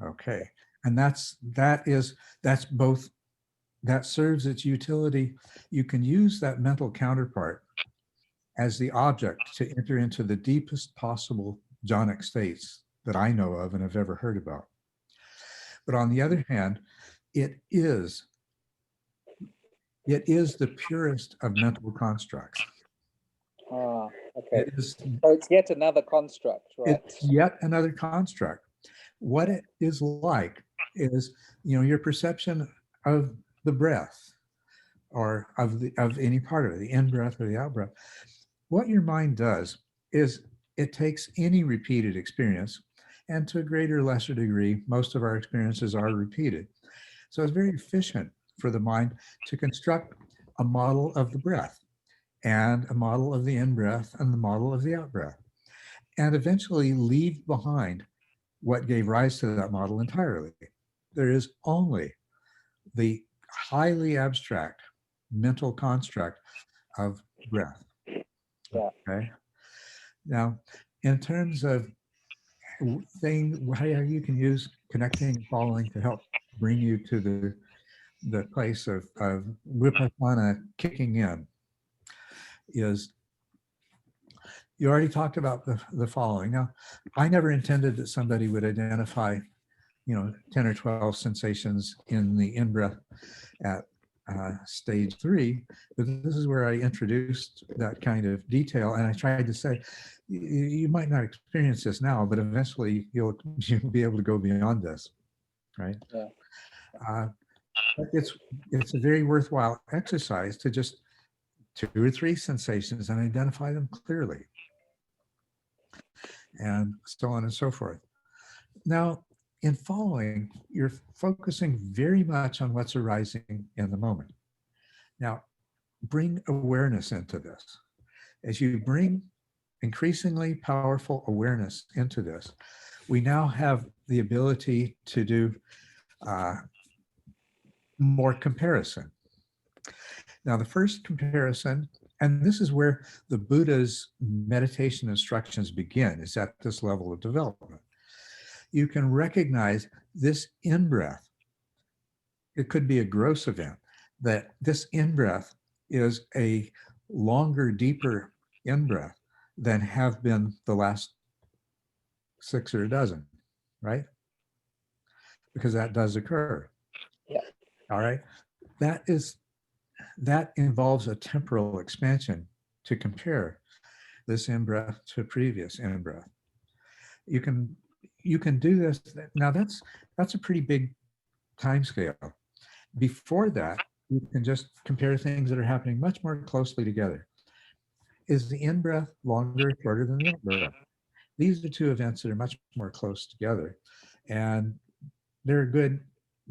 Okay. And that serves its utility. You can use that mental counterpart as the object to enter into the deepest possible jhanic states that I know of and have ever heard about. But on the other hand, it is the purest of mental constructs. Okay. It is, so it's yet another construct, right? it's yet another construct. What it is like is, your perception of the breath, or of any part of it, the in-breath or the out-breath. What your mind does is it takes any repeated experience, and to a greater or lesser degree, most of our experiences are repeated. So it's very efficient for the mind to construct a model of the breath, and a model of the in-breath, and the model of the out-breath, and eventually leave behind what gave rise to that model entirely. There is only the highly abstract mental construct of breath. Okay. Now, in terms of how you can use connecting and following to help bring you to the place of vipassana kicking in, is you already talked about the following. Now, I never intended that somebody would identify 10 or 12 sensations in the in-breath at stage 3, but this is where I introduced that kind of detail, and I tried to say, you might not experience this now, but eventually you'll be able to go beyond this, right? It's a very worthwhile exercise to just 2 or 3 sensations and identify them clearly, and so on and so forth. Now, in following, you're focusing very much on what's arising in the moment. Now, bring awareness into this. As you bring increasingly powerful awareness into this, we now have the ability to do more comparison. Now, the first comparison, and this is where the Buddha's meditation instructions begin, is at this level of development. You can recognize this in-breath. It could be a gross event, that this in-breath is a longer, deeper in-breath than have been the last 6 or a dozen, right? Because that does occur. All right. That involves a temporal expansion to compare this in-breath to previous in-breath. You can do this. Now that's a pretty big time scale. Before that, you can just compare things that are happening much more closely together. Is the in-breath longer or shorter than the out-breath? These are 2 events that are much more close together, and they're a good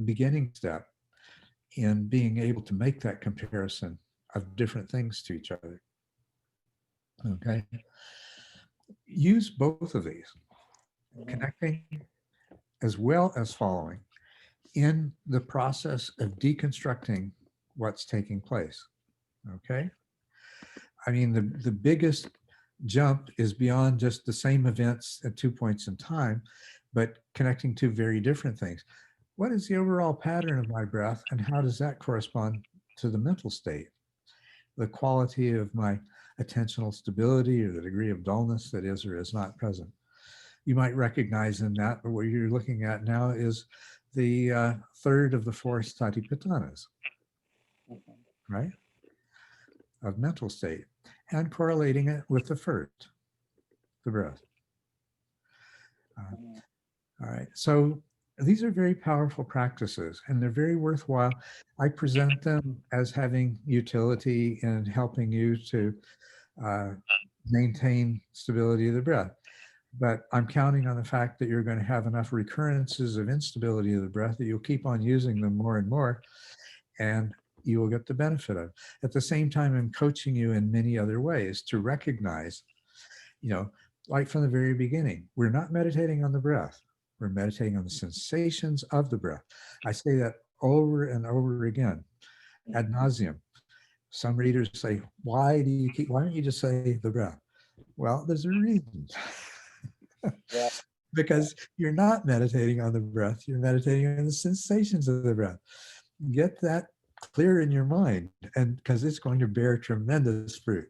beginning step in being able to make that comparison of different things to each other. Okay. Use both of these, connecting as well as following, in the process of deconstructing what's taking place. Okay. I mean, the biggest jump is beyond just the same events at 2 points in time, but connecting to very different things. What is the overall pattern of my breath, and how does that correspond to the mental state? The quality of my attentional stability, or the degree of dullness that is or is not present. You might recognize in that, but what you're looking at now is the third of the four satipathanas, right? Of mental state, and correlating it with the first, the breath. All right, so these are very powerful practices, and they're very worthwhile. I present them as having utility in helping you to maintain stability of the breath. But I'm counting on the fact that you're going to have enough recurrences of instability of the breath that you'll keep on using them more and more, and you will get the benefit of. At the same time, I'm coaching you in many other ways to recognize, like from the very beginning, we're not meditating on the breath. We're meditating on the sensations of the breath. I say that over and over again, ad nauseum. Some readers say, why don't you just say the breath? Well, there's a reason. Yeah. Because you're not meditating on the breath, you're meditating on the sensations of the breath. Get that clear in your mind, and because it's going to bear tremendous fruit.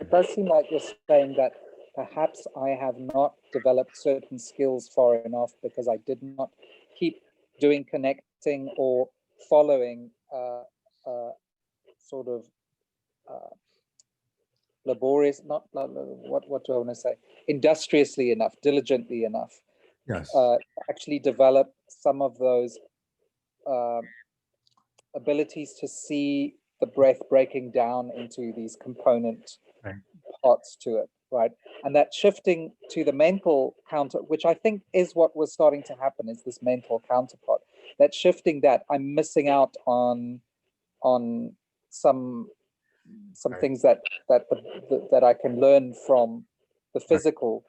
It does seem like you're saying that perhaps I have not developed certain skills far enough because I did not keep doing connecting or following sort of laborious, what do I want to say? Industriously enough, diligently enough. Yes. Actually develop some of those abilities to see the breath breaking down into these component parts to it, right? And that shifting to the mental counter, which I think is what was starting to happen, is this mental counterpart. That shifting, that I'm missing out on some things that I can learn from the physical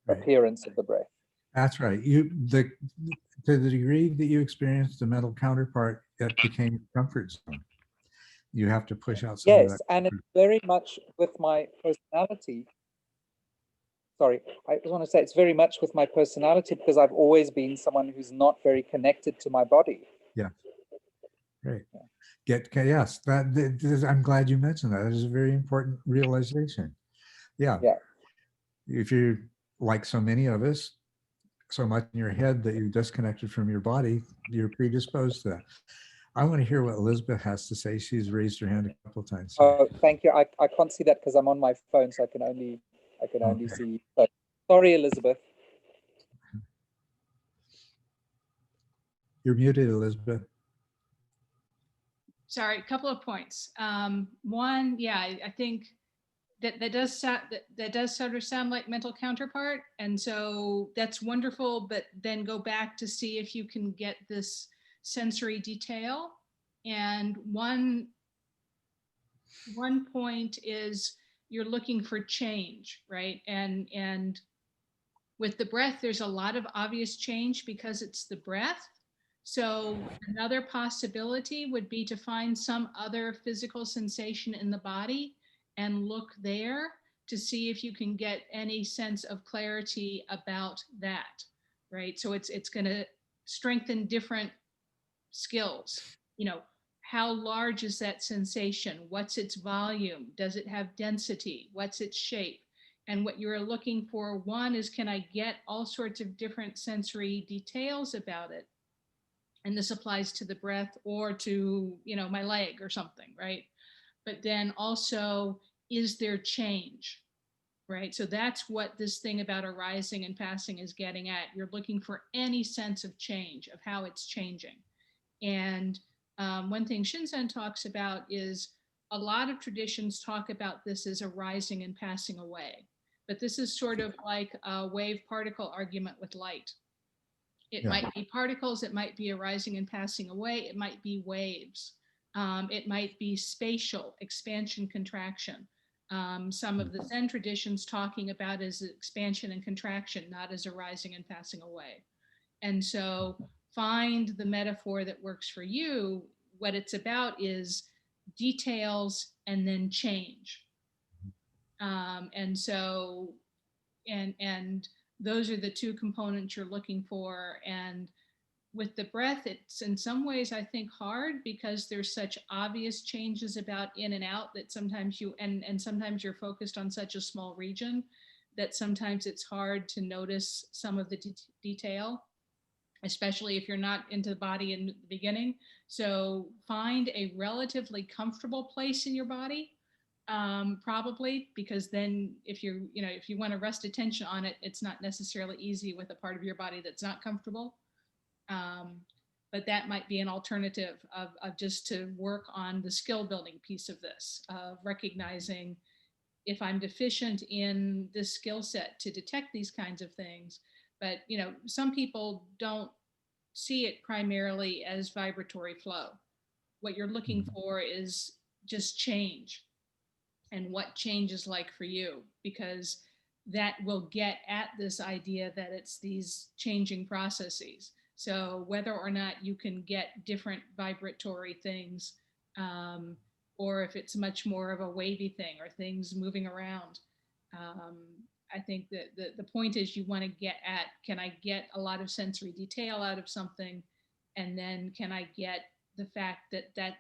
appearance of the breath. That's right. To the degree that you experienced the mental counterpart, it became a comfort zone. You have to push out some of that. Yes, and it's very much with my personality. Sorry, I just want to say it's very much with my personality, because I've always been someone who's not very connected to my body. Yeah. Great. Yes, I'm glad you mentioned that. That is a very important realization. Yeah. If you're like so many of us, so much in your head that you're disconnected from your body, you're predisposed to that. I want to hear what Elizabeth has to say. She's raised her hand a couple of times. Oh, thank you. I can't see that because I'm on my phone, so I can only see. But sorry, Elizabeth. You're muted, Elizabeth. Sorry, a couple of points. One, yeah, I think that does sort of sound like mental counterpart, and so that's wonderful. But then go back to see if you can get this sensory detail. And one point is you're looking for change, right? And with the breath, there's a lot of obvious change because it's the breath. So another possibility would be to find some other physical sensation in the body and look there to see if you can get any sense of clarity about that, right? So it's going to strengthen different skills. How large is that sensation? What's its volume? Does it have density? What's its shape? And what you're looking for, one, is can I get all sorts of different sensory details about it? And this applies to the breath or to, my leg or something, right? But then also, is there change, right? So that's what this thing about arising and passing is getting at. You're looking for any sense of change, of how it's changing. And one thing Shinzen talks about is a lot of traditions talk about this as arising and passing away. But this is sort of like a wave particle argument with light. It might be particles, it might be arising and passing away, it might be waves. It might be spatial, expansion, contraction. Some of the Zen traditions talking about as expansion and contraction, not as arising and passing away. And so find the metaphor that works for you. What it's about is details and then change. And so, and those are the two components you're looking for. And with the breath, it's in some ways, I think, hard because there's such obvious changes about in and out that sometimes and sometimes you're focused on such a small region that sometimes it's hard to notice some of the detail, especially if you're not into the body in the beginning. So find a relatively comfortable place in your body, probably, because then if you want to rest attention on it, it's not necessarily easy with a part of your body that's not comfortable. But that might be an alternative of just to work on the skill building piece of this, of recognizing if I'm deficient in this skill set to detect these kinds of things. But, some people don't see it primarily as vibratory flow. What you're looking for is just change and what change is like for you, because that will get at this idea that it's these changing processes. So whether or not you can get different vibratory things, or if it's much more of a wavy thing or things moving around, I think that the point is you want to get at, can I get a lot of sensory detail out of something? And then can I get the fact that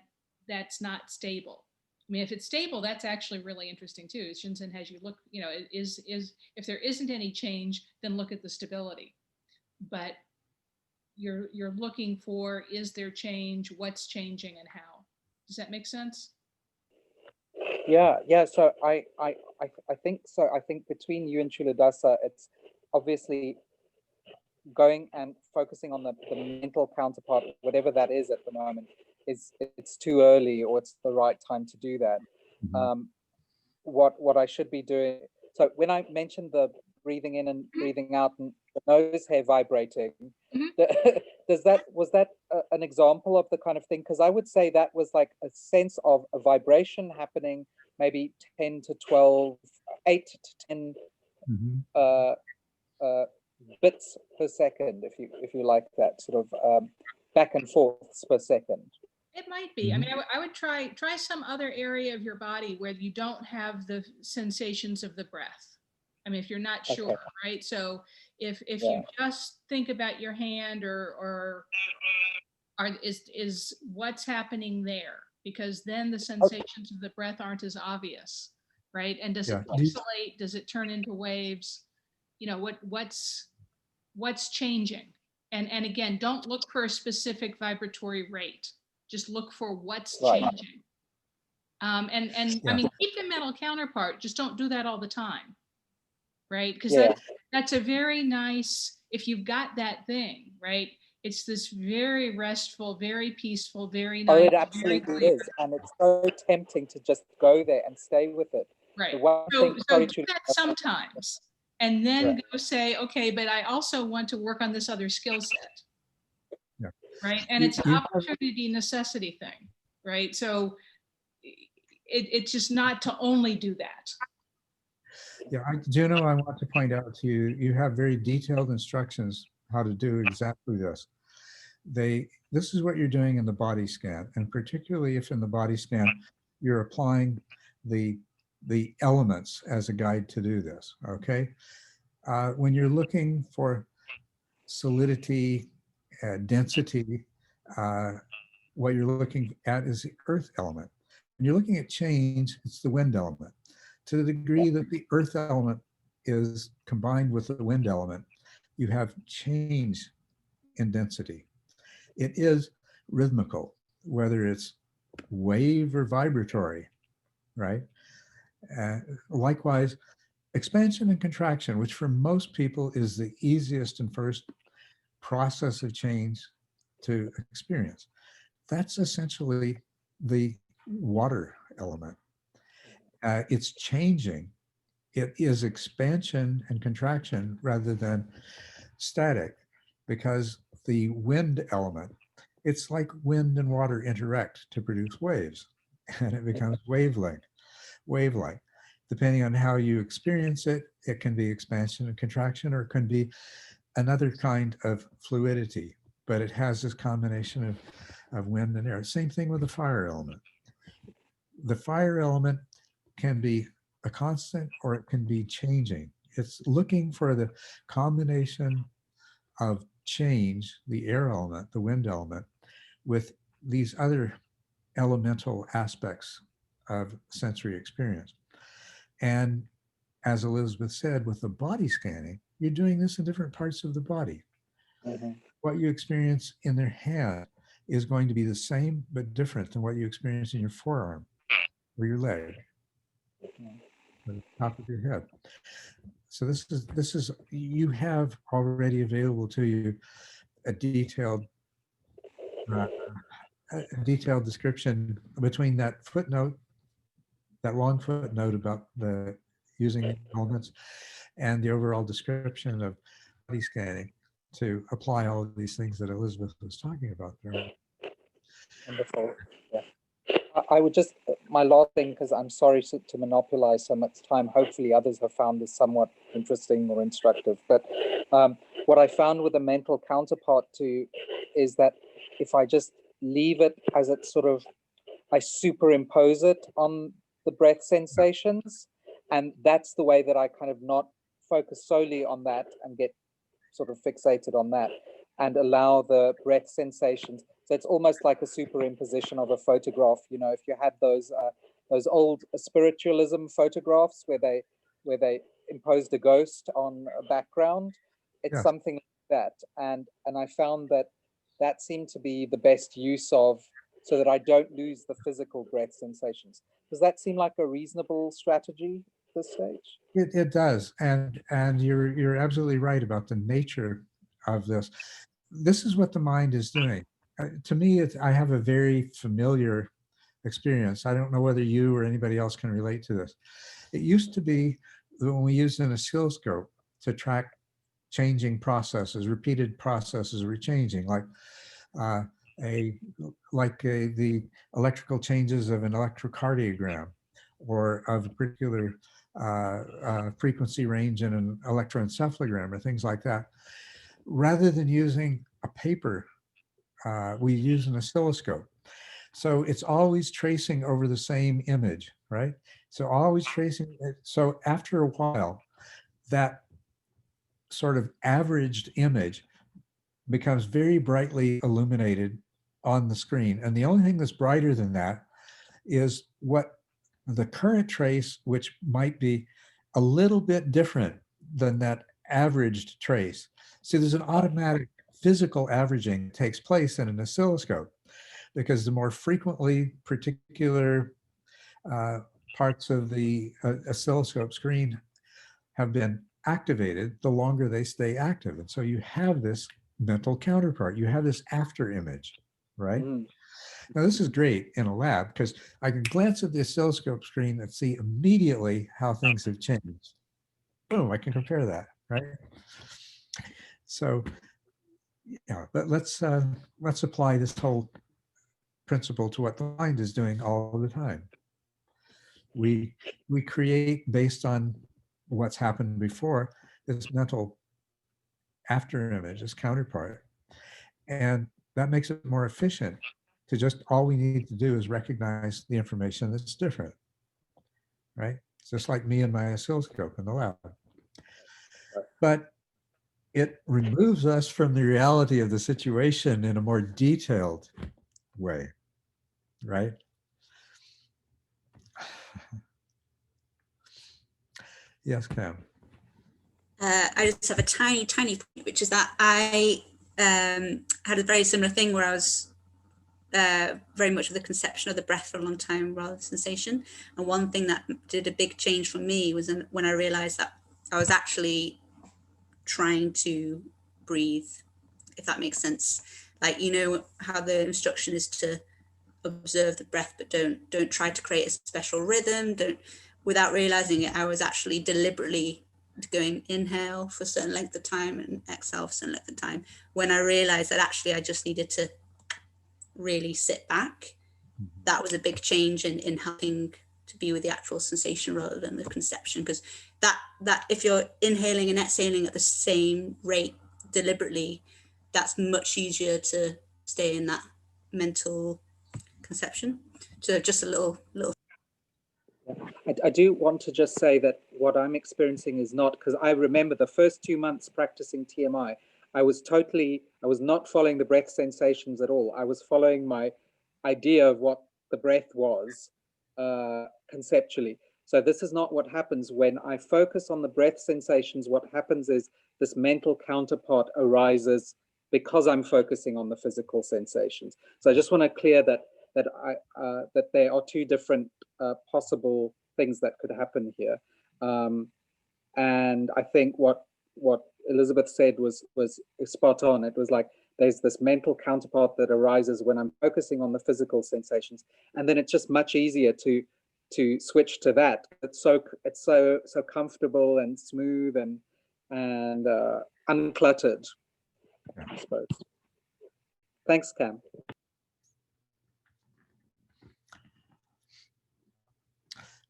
that's not stable? I mean, if it's stable, that's actually really interesting too. Shinzen has you look, is if there isn't any change, then look at the stability. But you're looking for, is there change? What's changing and how? Does that make sense? Yeah. So I think so. I think between you and Culadasa, it's obviously going and focusing on the mental counterpart, whatever that is at the moment, it's too early or it's the right time to do that. What I should be doing. So when I mentioned the breathing in and breathing out and the nose hair vibrating, was that an example of the kind of thing? Because I would say that was like a sense of a vibration happening, maybe 10 to 12, 8 to 10 bits per second, if you like that sort of back and forth per second. It might be. I mean, I would try some other area of your body where you don't have the sensations of the breath. I mean, if you're not sure, right? So if you just think about your hand or is what's happening there, because then the sensations of the breath aren't as obvious, right? And does it oscillate? Does it turn into waves? What's changing? And again, don't look for a specific vibratory rate. Just look for what's changing. I mean, keep the mental counterpart. Just don't do that all the time, right? Because that's a very nice, if you've got that thing, right? It's this very restful, very peaceful, very nice. Oh, it absolutely is. And it's so tempting to just go there and stay with it. Right. So do that sometimes. And then go say, okay, but I also want to work on this other skill set. Yeah. Right. And it's an opportunity necessity thing. Right. So it's just not to only do that. Yeah, Juno, I want to point out to you, you have very detailed instructions how to do exactly this. This is what you're doing in the body scan, and particularly if in the body scan, you're applying the elements as a guide to do this, okay? When you're looking for solidity, density, what you're looking at is the earth element. When you're looking at change, it's the wind element. To the degree that the earth element is combined with the wind element, you have change in density. It is rhythmical, whether it's wave or vibratory, right? Likewise, expansion and contraction, which for most people is the easiest and first process of change to experience. That's essentially the water element. It's changing. It is expansion and contraction rather than static, because the wind element It's like wind and water interact to produce waves, and it becomes wave-like. Depending on how you experience it, it can be expansion and contraction, or it can be another kind of fluidity, but it has this combination of wind and air. Same thing with the fire element. The fire element can be a constant or it can be changing. It's looking for the combination of change, the air element, the wind element, with these other elemental aspects of sensory experience. And as Elizabeth said, with the body scanning, you're doing this in different parts of the body. What you experience in their hand is going to be the same but different than what you experience in your forearm or your leg or the top of your head. So this is you have already available to you a detailed description between that footnote, that long footnote about the using elements, and the overall description of body scanning to apply all of these things that Elizabeth was talking about there. Wonderful. Yeah. I would just, my last thing, because I'm sorry to monopolize so much time. Hopefully others have found this somewhat interesting or instructive. But what I found with a mental counterpart to is that if I just leave it as it sort of, I superimpose it on the breath sensations, and that's the way that I kind of not focus solely on that and get sort of fixated on that and allow the breath sensations. So it's almost like a superimposition of a photograph. You know, if you had those old spiritualism photographs where they imposed a ghost on a background, it's something like that. And I found that seemed to be the best use of, so that I don't lose the physical breath sensations. Does that seem like a reasonable strategy at this stage? It does, and you're absolutely right about the nature of this. This is what the mind is doing. To me, I have a very familiar experience. I don't know whether you or anybody else can relate to this. It used to be when we used an oscilloscope to track changing processes, repeated processes rechanging, like the electrical changes of an electrocardiogram or of a particular frequency range in an electroencephalogram or things like that. Rather than using a paper, we use an oscilloscope. So it's always tracing over the same image, right? So always tracing it. So after a while, that sort of averaged image becomes very brightly illuminated on the screen. And the only thing that's brighter than that is what the current trace, which might be a little bit different than that averaged trace. So there's an automatic physical averaging that takes place in an oscilloscope, because the more frequently particular parts of the oscilloscope screen have been activated, the longer they stay active. And so you have this mental counterpart. You have this after image, right? Now, this is great in a lab because I can glance at the oscilloscope screen and see immediately how things have changed. Boom, I can compare that, right? So, yeah, but let's apply this whole principle to what the mind is doing all the time. We create based on what's happened before, this mental after image, this counterpart, and that makes it more efficient to just, all we need to do is recognize the information that's different, right? It's just like me and my oscilloscope in the lab. But it removes us from the reality of the situation in a more detailed way, right? Yes, Cam. I just have a tiny point, which is that I had a very similar thing where I was very much with the conception of the breath for a long time rather than sensation. And one thing that did a big change for me was when I realized that I was actually trying to breathe, if that makes sense. Like, you know how the instruction is to observe the breath, but don't try to create a special rhythm. Without realizing it, I was actually deliberately going inhale for a certain length of time and exhale for a certain length of time, when I realized that actually I just needed to really sit back. That was a big change in helping to be with the actual sensation rather than the conception, because that if you're inhaling and exhaling at the same rate deliberately, that's much easier to stay in that mental conception. So just a little. I do want to just say that what I'm experiencing is not, because I remember the first 2 months practicing TMI, I was not following the breath sensations at all. I was following my idea of what the breath was conceptually. So this is not what happens when I focus on the breath sensations. What happens is this mental counterpart arises because I'm focusing on the physical sensations. So I just want to clear that there are two different possible things that could happen here. And I think what Elizabeth said was spot on. It was like there's this mental counterpart that arises when I'm focusing on the physical sensations, and then it's just much easier to switch to that. It's so comfortable and smooth and uncluttered, I suppose. Thanks, Cam.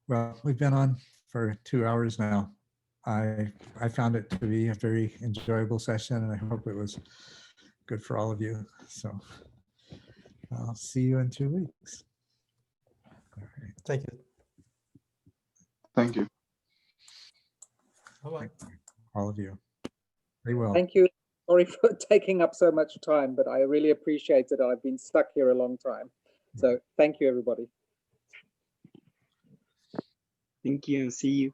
Well, we've been on for 2 hours now. I found it to be a very enjoyable session, and I hope it was good for all of you. So I'll see you in 2 weeks. All right. Thank you. Thank you. Bye-bye. All of you. Very well. Thank you. Sorry for taking up so much time, but I really appreciate it. I've been stuck here a long time. So thank you, everybody. Thank you and see you.